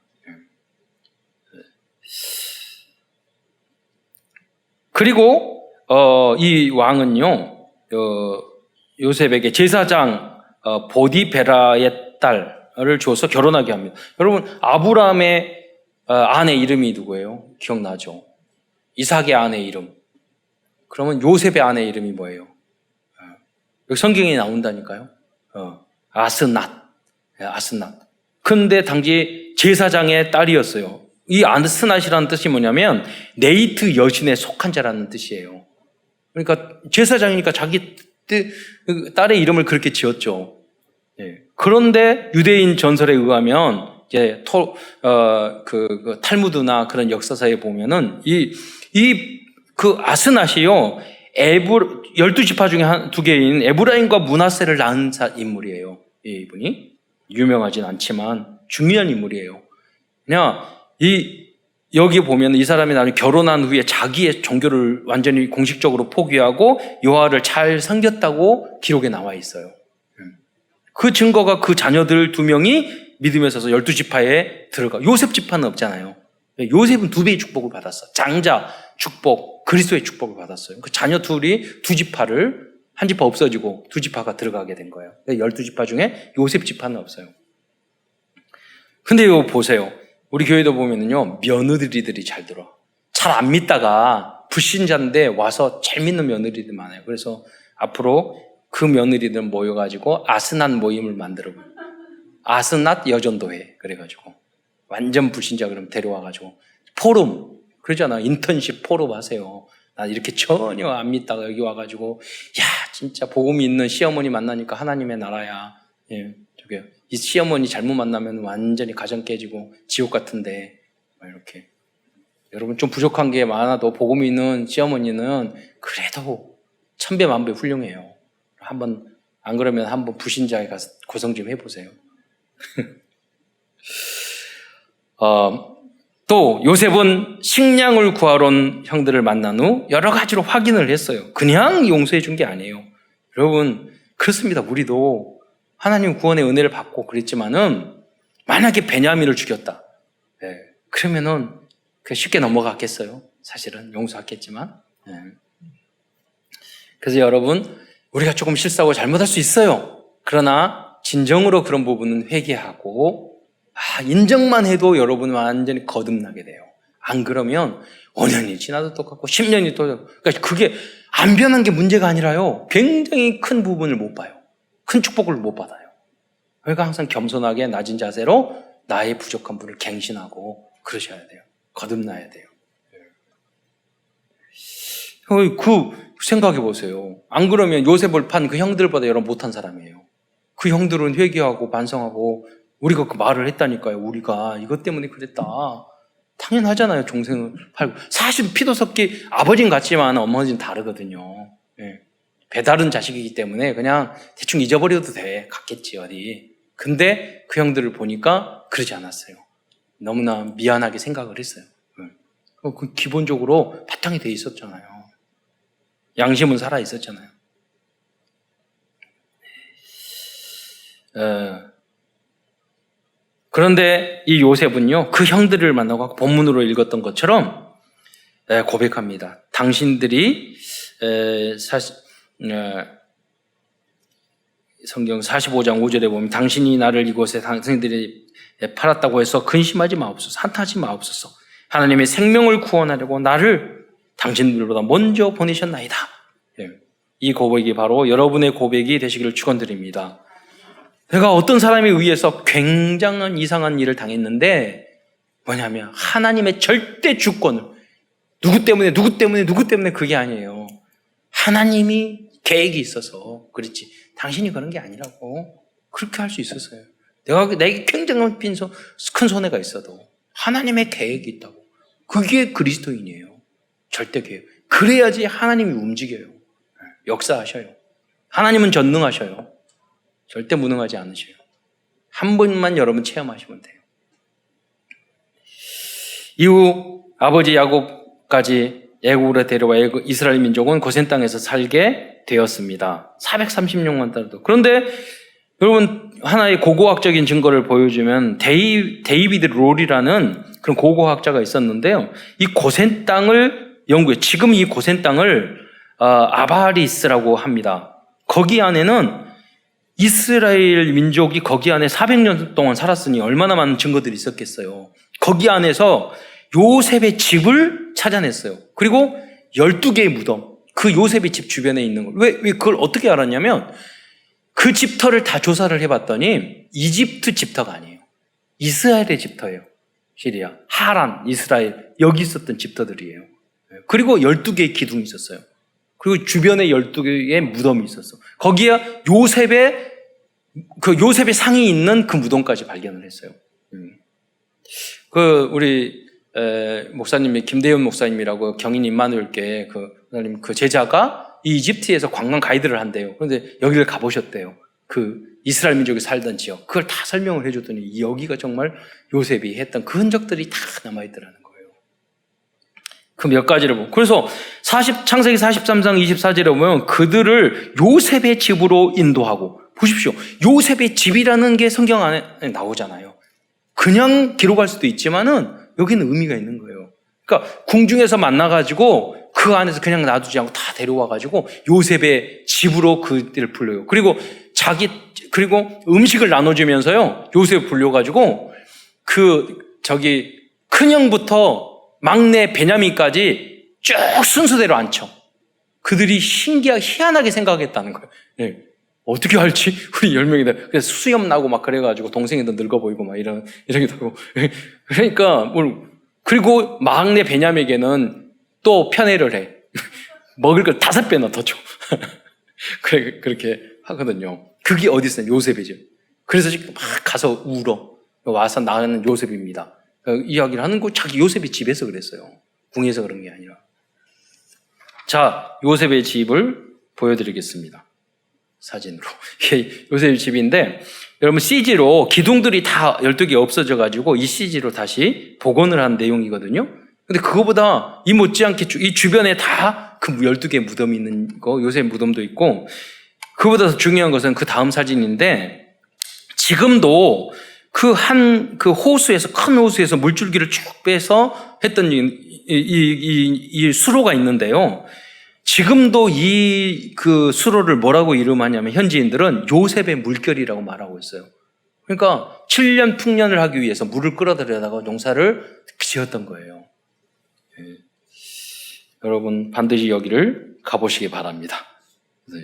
그리고 이 왕은요 요셉에게 제사장 보디베라의 딸을 줘서 결혼하게 합니다. 여러분 아브라함의 아내 이름이 누구예요? 기억나죠? 이삭의 아내 이름. 그러면 요셉의 아내 이름이 뭐예요? 여기 성경에 나온다니까요. 아스낫. 근데 당시 제사장의 딸이었어요. 이 아스낫이라는 뜻이 뭐냐면 네이트 여신에 속한 자라는 뜻이에요. 그러니까 제사장이니까 자기 딸의 이름을 그렇게 지었죠. 그런데 유대인 전설에 의하면 이제 그 탈무드나 그런 역사서에 보면은 그 아스낫이요 12지파 중에 두 개인 에브라임과 므낫세를 낳은 인물이에요. 이분이 유명하진 않지만 중요한 인물이에요. 그냥 여기 보면 이 사람이 나중에 결혼한 후에 자기의 종교를 완전히 공식적으로 포기하고 여호와를 잘 섬겼다고 기록에 나와 있어요. 그 증거가 그 자녀들 2명이 믿음에 서서 12지파에 들어가. 요셉 지파는 없잖아요. 요셉은 2배의 축복을 받았어. 장자 축복, 그리스도의 축복을 받았어요. 그 자녀 둘이 2지파를 한 지파 없어지고 2지파가 들어가게 된 거예요. 12지파 중에 요셉 지파는 없어요. 근데 이거 보세요. 우리 교회도 보면은요, 며느리들이 잘 들어. 잘 안 믿다가 불신자인데 와서 잘 믿는 며느리들 많아요. 그래서 앞으로 그 며느리들 모여가지고 아스낫 모임을 만들어요. 아스낫 여전도회. 그래가지고. 완전 불신자 그럼 데려와가지고. 포럼. 그러잖아. 인턴십 포럼 하세요. 나 이렇게 전혀 안 믿다가 여기 와가지고, 야, 진짜 복음이 있는 시어머니 만나니까 하나님의 나라야. 이 시어머니 잘못 만나면 완전히 가정 깨지고 지옥 같은데. 이렇게. 여러분 좀 부족한 게 많아도 복음이 있는 시어머니는 그래도 천배 만배 훌륭해요. 안 그러면 한번 불신자에 가서 고성 좀 해보세요. 또 요셉은 식량을 구하러 온 형들을 만난 후 여러 가지로 확인을 했어요. 그냥 용서해 준 게 아니에요. 여러분 그렇습니다. 우리도 하나님 구원의 은혜를 받고 그랬지만은 만약에 베냐민을 죽였다. 그러면은 쉽게 넘어갔겠어요? 사실은 용서했겠지만. 그래서 여러분, 우리가 조금 실수하고 잘못할 수 있어요. 그러나 진정으로 그런 부분은 회개하고 인정만 해도 여러분은 완전히 거듭나게 돼요. 안 그러면 5년이 지나도 똑같고 10년이 또 그러니까 그게 안 변한 게 문제가 아니라요. 굉장히 큰 부분을 못 봐요. 큰 축복을 못 받아요. 그러니까 항상 겸손하게 낮은 자세로 나의 부족한 분을 갱신하고 그러셔야 돼요. 거듭나야 돼요. 그 생각해 보세요. 안 그러면 요셉을 판 그 형들보다 여러분 못한 사람이에요. 그 형들은 회개하고 반성하고 우리가 그 말을 했다니까요. 우리가 이것 때문에 그랬다. 당연하잖아요. 종생을 팔고. 사실 피도 섞기 아버지는 같지만 어머니는 다르거든요. 배다른 자식이기 때문에 그냥 대충 잊어버려도 돼. 갔겠지 어디. 근데 그 형들을 보니까 그러지 않았어요. 너무나 미안하게 생각을 했어요. 그 기본적으로 바탕이 돼 있었잖아요. 양심은 살아 있었잖아요. 그런데 이 요셉은요, 그 형들을 만나고 본문으로 읽었던 것처럼 고백합니다. 당신들이 성경 45장 5절에 보면 당신이 나를 이곳에 당신들이 팔았다고 해서 근심하지 마옵소서, 한탄하지 마옵소서. 하나님의 생명을 구원하려고 나를 당신들보다 먼저 보내셨나이다. 이 고백이 바로 여러분의 고백이 되시기를 축원드립니다. 내가 어떤 사람에 의해서 굉장한 이상한 일을 당했는데 뭐냐면 하나님의 절대 주권을 누구 때문에 그게 아니에요. 하나님이 계획이 있어서 그렇지 당신이 그런 게 아니라고 그렇게 할 수 있었어요. 내게 굉장한 큰 손해가 있어도 하나님의 계획이 있다고. 그게 그리스도인이에요. 절대 계획. 그래야지 하나님이 움직여요. 역사하셔요. 하나님은 전능하셔요. 절대 무능하지 않으셔요. 한 번만 여러분 체험하시면 돼요. 이후 아버지 야곱까지 애국으로 데려와 이스라엘 민족은 고센 땅에서 살게 되었습니다. 430년간 따라도. 그런데 여러분 하나의 고고학적인 증거를 보여주면 데이비드 롤이라는 그런 고고학자가 있었는데요. 이 고센 땅을 연구해. 지금 이 고센 땅을 아바리스라고 합니다. 거기 안에는 이스라엘 민족이 거기 안에 400년 동안 살았으니 얼마나 많은 증거들이 있었겠어요. 거기 안에서 요셉의 집을 찾아냈어요. 그리고 12개의 무덤, 그 요셉의 집 주변에 있는 걸. 왜 그걸 어떻게 알았냐면 그 집터를 다 조사를 해봤더니 이집트 집터가 아니에요. 이스라엘의 집터예요. 시리아, 하란, 이스라엘 여기 있었던 집터들이에요. 그리고 12개의 기둥이 있었어요. 그리고 주변에 12개의 무덤이 있었어. 거기에 요셉의 상이 있는 그 무덤까지 발견을 했어요. 우리 목사님이 김대현 목사님이라고 경인 임마누엘교회 그 제자가 이 이집트에서 관광 가이드를 한대요. 그런데 여기를 가보셨대요. 그 이스라엘 민족이 살던 지역. 그걸 다 설명을 해줬더니 여기가 정말 요셉이 했던 그 흔적들이 다 남아있더라는 거예요. 그 몇 가지를 보고. 그래서 창세기 43장 24절에 보면 그들을 요셉의 집으로 인도하고, 보십시오. 요셉의 집이라는 게 성경 안에 나오잖아요. 그냥 기록할 수도 있지만은 여기는 의미가 있는 거예요. 그러니까 궁중에서 만나가지고 그 안에서 그냥 놔두지 않고 다 데려와가지고 요셉의 집으로 그들을 불러요. 그리고 음식을 나눠주면서요. 요셉 불려가지고 큰 형부터 막내 베냐민까지 쭉 순서대로 앉혀. 그들이 희한하게 생각했다는 거예요. 네. 어떻게 할지? 우리 10명이다. 그래서 수염 나고 막 그래가지고 동생이도 늙어 보이고 막 이러기도 하고. 그러니까, 그리고 막내 베냐민에게는 또 편애를 해. 먹을 걸 5배나 더 줘. 그렇게 하거든요. 그게 어디 있어요? 요셉이죠. 그래서 지금 막 가서 울어. 와서 나는 요셉입니다. 이야기를 하는 거 자기 요셉의 집에서 그랬어요. 궁에서 그런 게 아니라. 자, 요셉의 집을 보여드리겠습니다. 사진으로. 요셉의 집인데, 여러분 CG로 기둥들이 다 12개 없어져가지고 이 CG로 다시 복원을 한 내용이거든요. 근데 그거보다 이 못지않게 이 주변에 다 그 12개 무덤이 있는 거, 요셉 무덤도 있고, 그보다 더 중요한 것은 그 다음 사진인데, 지금도 그 호수에서, 큰 호수에서 물줄기를 쭉 빼서 했던 이 수로가 있는데요. 지금도 그 수로를 뭐라고 이름하냐면 현지인들은 요셉의 물결이라고 말하고 있어요. 그러니까 7년 풍년을 하기 위해서 물을 끌어들여다가 농사를 지었던 거예요. 네. 여러분 반드시 여기를 가보시기 바랍니다. 네.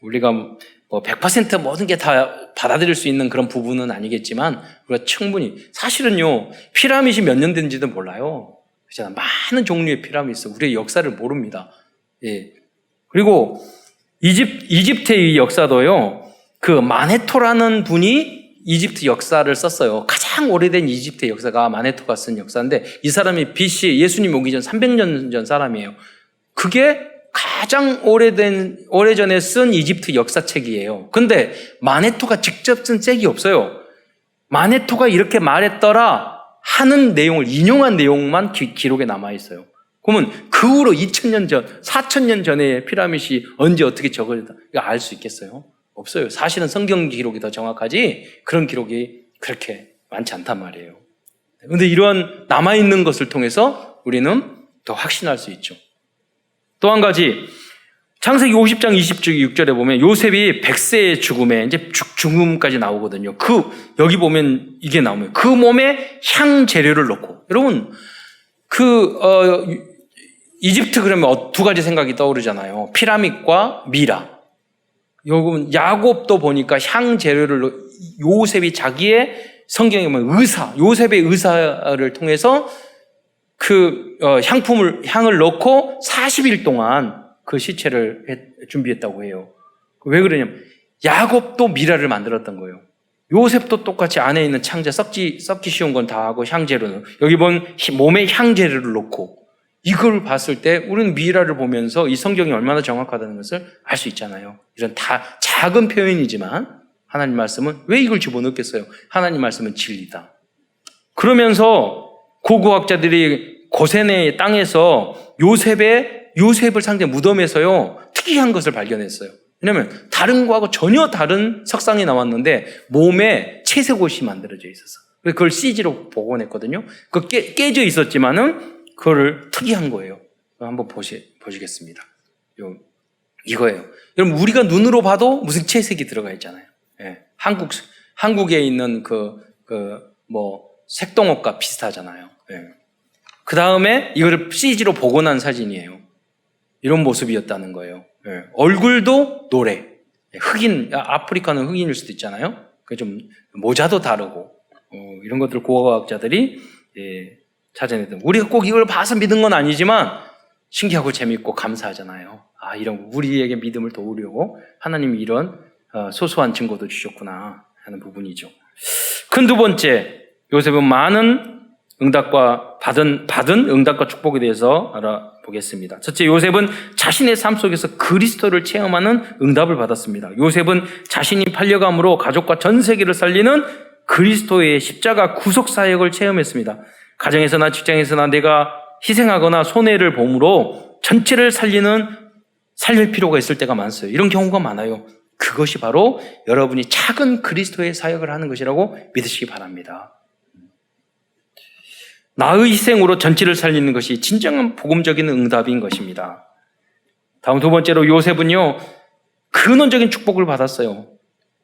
우리가 뭐 100% 모든 게 다 받아들일 수 있는 그런 부분은 아니겠지만 우리가 충분히, 사실은요 피라밋이 몇 년 된지도 몰라요. 그렇잖아. 많은 종류의 피라밋이 있어. 우리의 역사를 모릅니다. 예. 그리고 이집트의 역사도요, 그 마네토라는 분이 이집트 역사를 썼어요. 가장 오래된 이집트 역사가 마네토가 쓴 역사인데, 이 사람이 BC, 예수님 오기 전 300년 전 사람이에요. 그게 가장 오래전에 쓴 이집트 역사책이에요. 근데 마네토가 직접 쓴 책이 없어요. 마네토가 이렇게 말했더라 하는 내용을 인용한 내용만 기록에 남아있어요. 그러면 그 후로 2000년 전, 4000년 전에 피라밋이 언제 어떻게 적어졌다, 이거 알 수 있겠어요? 없어요. 사실은 성경 기록이 더 정확하지 그런 기록이 그렇게 많지 않단 말이에요. 그런데 이러한 남아있는 것을 통해서 우리는 더 확신할 수 있죠. 또 한 가지, 창세기 50장 26절에 보면 요셉이 100세의 죽음에, 이제 죽음까지 나오거든요. 여기 보면 이게 나오면 그 몸에 향 재료를 넣고, 여러분, 이집트 그러면 두 가지 생각이 떠오르잖아요. 피라밋과 미라. 여러분, 야곱도 보니까 향 재료를, 요셉이 자기의 성경에 보면 요셉의 의사를 통해서 향을 넣고 40일 동안 그 시체를 준비했다고 해요. 왜 그러냐면 야곱도 미라를 만들었던 거예요. 요셉도 똑같이 안에 있는 창재, 썩기 쉬운 건 다 하고 향재료는, 여기 보면 몸에 향재료를 넣고, 이걸 봤을 때 우리는 미라를 보면서 이 성경이 얼마나 정확하다는 것을 알 수 있잖아요. 이런 다 작은 표현이지만 하나님 말씀은 왜 이걸 집어넣겠어요? 하나님 말씀은 진리다. 그러면서 고고학자들이 고센의 땅에서 요셉을 상대 무덤에서요 특이한 것을 발견했어요. 왜냐하면 다른 거하고 전혀 다른 석상이 나왔는데 몸에 채색 옷이 만들어져 있었어. 그걸 CG로 복원했거든요. 그 깨져 있었지만은 그거를 특이한 거예요. 한번 보시겠습니다. 이거예요. 여러분, 우리가 눈으로 봐도 무슨 채색이 들어가 있잖아요. 예. 한국에 있는 색동옷과 비슷하잖아요. 예. 그 다음에 이거를 CG로 복원한 사진이에요. 이런 모습이었다는 거예요. 예. 얼굴도 노래. 아프리카는 흑인일 수도 있잖아요. 좀 모자도 다르고, 이런 것들 고고학자들이 찾아냈던. 우리가 꼭 이걸 봐서 믿은 건 아니지만 신기하고 재밌고 감사하잖아요. 이런 우리에게 믿음을 도우려고 하나님이 이런 소소한 증거도 주셨구나 하는 부분이죠. 큰 두 번째, 요셉은 많은 받은 응답과 축복에 대해서 알아보겠습니다. 첫째, 요셉은 자신의 삶 속에서 그리스도를 체험하는 응답을 받았습니다. 요셉은 자신이 팔려감으로 가족과 전 세계를 살리는 그리스도의 십자가 구속 사역을 체험했습니다. 가정에서나 직장에서나 내가 희생하거나 손해를 봄으로 전체를 살릴 필요가 있을 때가 많아요. 이런 경우가 많아요. 그것이 바로 여러분이 작은 그리스도의 사역을 하는 것이라고 믿으시기 바랍니다. 나의 희생으로 전체를 살리는 것이 진정한 복음적인 응답인 것입니다. 다음 두 번째로, 요셉은요 근원적인 축복을 받았어요.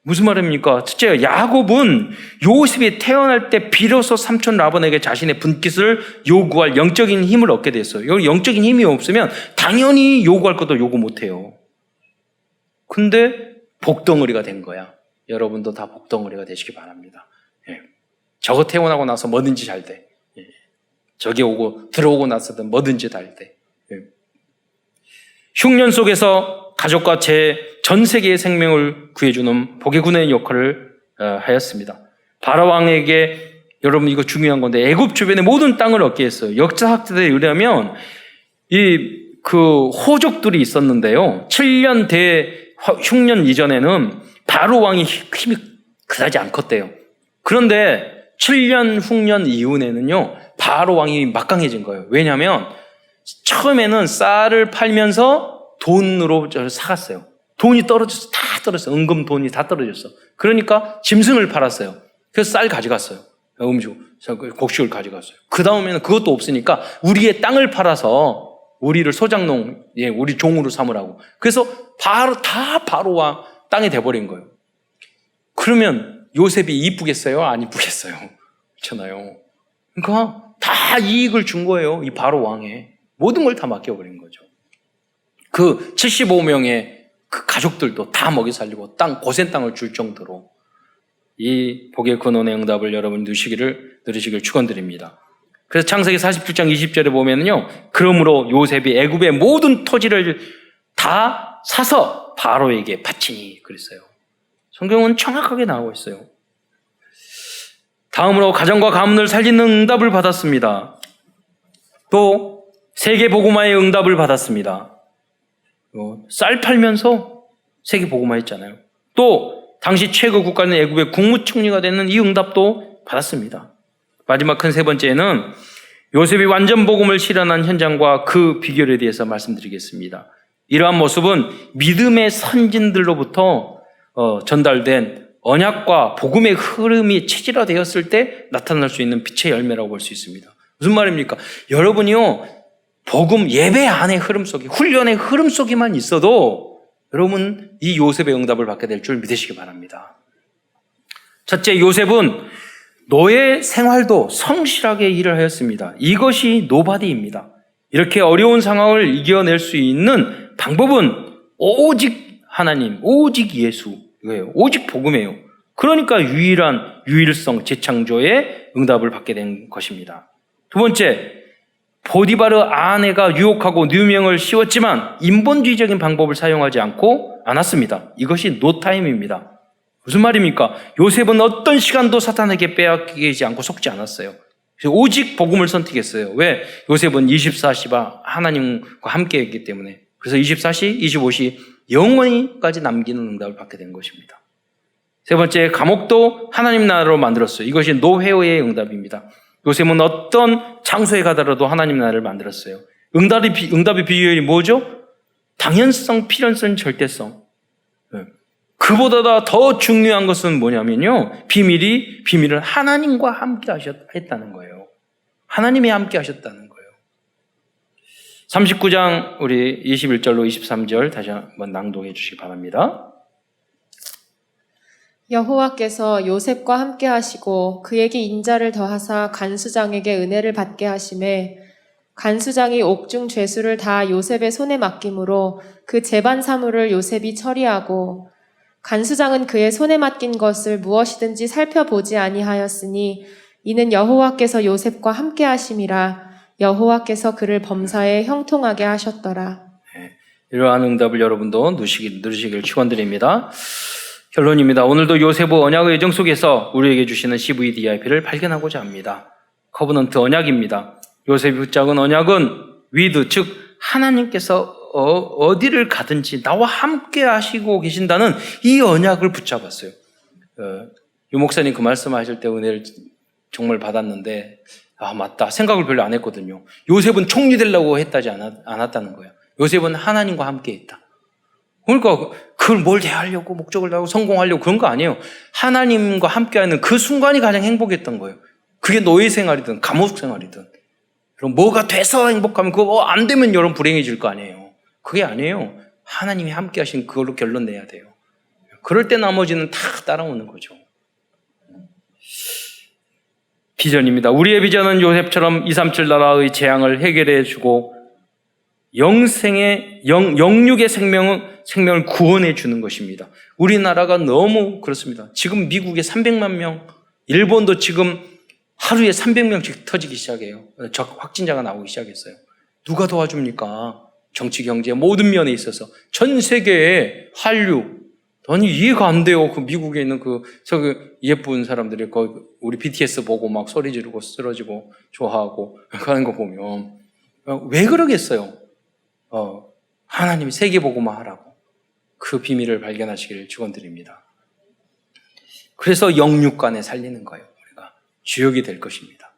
무슨 말입니까? 첫째, 야곱은 요셉이 태어날 때 비로소 삼촌 라반에게 자신의 분깃을 요구할 영적인 힘을 얻게 됐어요. 여기 영적인 힘이 없으면 당연히 요구할 것도 요구 못해요. 근데 복덩어리가 된 거야. 여러분도 다 복덩어리가 되시기 바랍니다. 예. 저거 태어나고 나서 뭐든지 잘 돼. 예. 저기 들어오고 나서든 뭐든지 다 할 때. 예. 흉년 속에서 가족과 전 세계의 생명을 구해주는 복의 군의 역할을 하였습니다. 바로 왕에게, 여러분 이거 중요한 건데, 애굽 주변의 모든 땅을 얻게 했어요. 역사학자들에 의하면 그 호족들이 있었는데요, 7년 흉년 이전에는 바로 왕이 힘이 그다지 안 컸대요. 그런데 7년 흉년 이후에는요 바로 왕이 막강해진 거예요. 왜냐하면 처음에는 쌀을 팔면서 돈으로 사갔어요. 돈이 떨어졌어. 다 떨어졌어. 은금 돈이 다 떨어졌어. 그러니까 짐승을 팔았어요. 그래서 쌀 가져갔어요. 곡식을 가져갔어요. 그 다음에는 그것도 없으니까 우리의 땅을 팔아서 우리를 소장농, 우리 종으로 삼으라고. 그래서 바로와 땅이 돼버린 거예요. 그러면 요셉이 이쁘겠어요? 안 이쁘겠어요? 그렇잖아요. 그러니까 다 이익을 준 거예요. 이 바로 왕에. 모든 걸 다 맡겨버린 거죠. 그 75명의 그 가족들도 다 먹여 살리고 고센 땅을 줄 정도로 이 복의 근원의 응답을 여러분 누리시길 축원드립니다. 그래서 창세기 47장 20절에 보면요. 그러므로 요셉이 애굽의 모든 토지를 다 사서 바로에게 바치니 그랬어요. 성경은 정확하게 나오고 있어요. 다음으로 가정과 가문을 살리는 응답을 받았습니다. 또 세계 복음화의 응답을 받았습니다. 쌀 팔면서 세계 복음화했잖아요. 또 당시 최고 국가는 애굽의 국무총리가 되는 이 응답도 받았습니다. 마지막 큰 세 번째는 요셉이 완전 복음을 실현한 현장과 그 비결에 대해서 말씀드리겠습니다. 이러한 모습은 믿음의 선진들로부터 전달된 언약과 복음의 흐름이 체질화되었을 때 나타날 수 있는 빛의 열매라고 볼 수 있습니다. 무슨 말입니까? 여러분이요, 복음 예배 안의 흐름 속에, 훈련의 흐름 속에만 있어도 여러분 이 요셉의 응답을 받게 될 줄 믿으시기 바랍니다. 첫째, 요셉은 노예 생활도 성실하게 일을 하였습니다. 이것이 노바디입니다. 이렇게 어려운 상황을 이겨낼 수 있는 방법은 오직 하나님, 오직 예수, 이거예요. 오직 복음이에요. 그러니까 유일성 재창조의 응답을 받게 된 것입니다. 두 번째, 보디바르 아내가 유혹하고 누명을 씌웠지만 인본주의적인 방법을 사용하지 않았습니다. 이것이 노타임입니다. 무슨 말입니까? 요셉은 어떤 시간도 사탄에게 빼앗기지 않고 속지 않았어요. 오직 복음을 선택했어요. 왜? 요셉은 24시가 하나님과 함께했기 때문에. 그래서 24시, 25시 영원히까지 남기는 응답을 받게 된 것입니다. 세 번째, 감옥도 하나님 나라로 만들었어요. 이것이 노회오의 응답입니다. 요셉은 어떤 장소에 가더라도 하나님 나라를 만들었어요. 응답의 비결이 뭐죠? 당연성, 필연성, 절대성. 그보다 더 중요한 것은 뭐냐면요. 비밀을 하나님과 함께 했다는 거예요. 하나님이 함께 하셨다는 거예요. 39장 우리 21절로 23절 다시 한번 낭독해 주시기 바랍니다. 여호와께서 요셉과 함께 하시고 그에게 인자를 더하사 간수장에게 은혜를 받게 하심에 간수장이 옥중 죄수를 다 요셉의 손에 맡김으로 그 재반 사물을 요셉이 처리하고 간수장은 그의 손에 맡긴 것을 무엇이든지 살펴보지 아니하였으니 이는 여호와께서 요셉과 함께 하심이라. 여호와께서 그를 범사에 형통하게 하셨더라. 이러한 응답을 여러분도 누리시길 축원드립니다. 결론입니다. 오늘도 요셉의 언약의 예정 속에서 우리에게 주시는 CVDIP를 발견하고자 합니다. 커버넌트 언약입니다. 요셉이 붙잡은 언약은 위드, 즉 하나님께서 어디를 가든지 나와 함께 하시고 계신다는 이 언약을 붙잡았어요. 유 목사님 그 말씀하실 때 은혜를 정말 받았는데 맞다 생각을 별로 안 했거든요. 요셉은 총리 되려고 했다지 않았다는 거예요. 요셉은 하나님과 함께 했다. 그러니까 그걸 뭘 대하려고 목적을 하고 성공하려고 그런 거 아니에요. 하나님과 함께하는 그 순간이 가장 행복했던 거예요. 그게 노예 생활이든 감옥 생활이든. 그럼 뭐가 돼서 행복하면 그거 안 되면 여러분 불행해질 거 아니에요. 그게 아니에요. 하나님이 함께 하신 그걸로 결론 내야 돼요. 그럴 때 나머지는 다 따라오는 거죠. 비전입니다. 우리의 비전은 요셉처럼 237 나라의 재앙을 해결해 주고 영육의 생명을 구원해 주는 것입니다. 우리나라가 너무 그렇습니다. 지금 미국에 300만 명, 일본도 지금 하루에 300명씩 터지기 시작해요. 확진자가 나오기 시작했어요. 누가 도와줍니까? 정치, 경제 모든 면에 있어서 전 세계에 한류 아니 이해가 안 돼요. 그 미국에 있는 저기 예쁜 사람들이 우리 BTS 보고 막 소리 지르고 쓰러지고 좋아하고 하는 거 보면 왜 그러겠어요? 하나님이 세계 복음화 하라고 그 비밀을 발견하시기를 축원드립니다. 그래서 영육간에 살리는 거예요. 우리가 주역이 될 것입니다.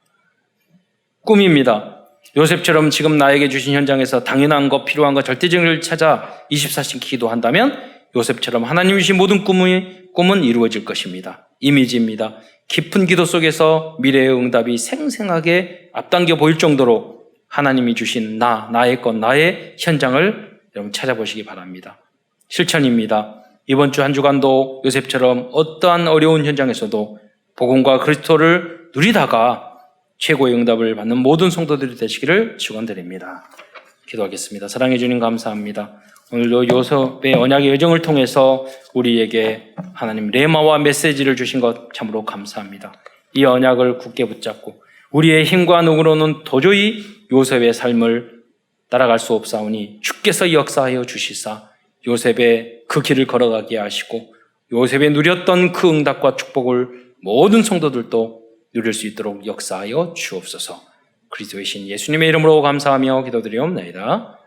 꿈입니다. 요셉처럼 지금 나에게 주신 현장에서 당연한 것, 필요한 것, 절대적을 찾아 24시간 기도한다면 요셉처럼 하나님이 주신 모든 꿈은 이루어질 것입니다. 이미지입니다. 깊은 기도 속에서 미래의 응답이 생생하게 앞당겨 보일 정도로 하나님이 주신 나의 것, 나의 현장을 여러분 찾아보시기 바랍니다. 실천입니다. 이번 주 한 주간도 요셉처럼 어떠한 어려운 현장에서도 복음과 그리스도를 누리다가 최고의 응답을 받는 모든 성도들이 되시기를 축원드립니다. 기도하겠습니다. 사랑해 주님 감사합니다. 오늘도 요셉의 언약의 여정을 통해서 우리에게 하나님 레마와 메시지를 주신 것 참으로 감사합니다. 이 언약을 굳게 붙잡고 우리의 힘과 능으로는 도저히 요셉의 삶을 따라갈 수 없사오니 주께서 역사하여 주시사 요셉의 그 길을 걸어가게 하시고 요셉이 누렸던 그 응답과 축복을 모든 성도들도 누릴 수 있도록 역사하여 주옵소서. 그리스도의 신 예수님의 이름으로 감사하며 기도드리옵나이다.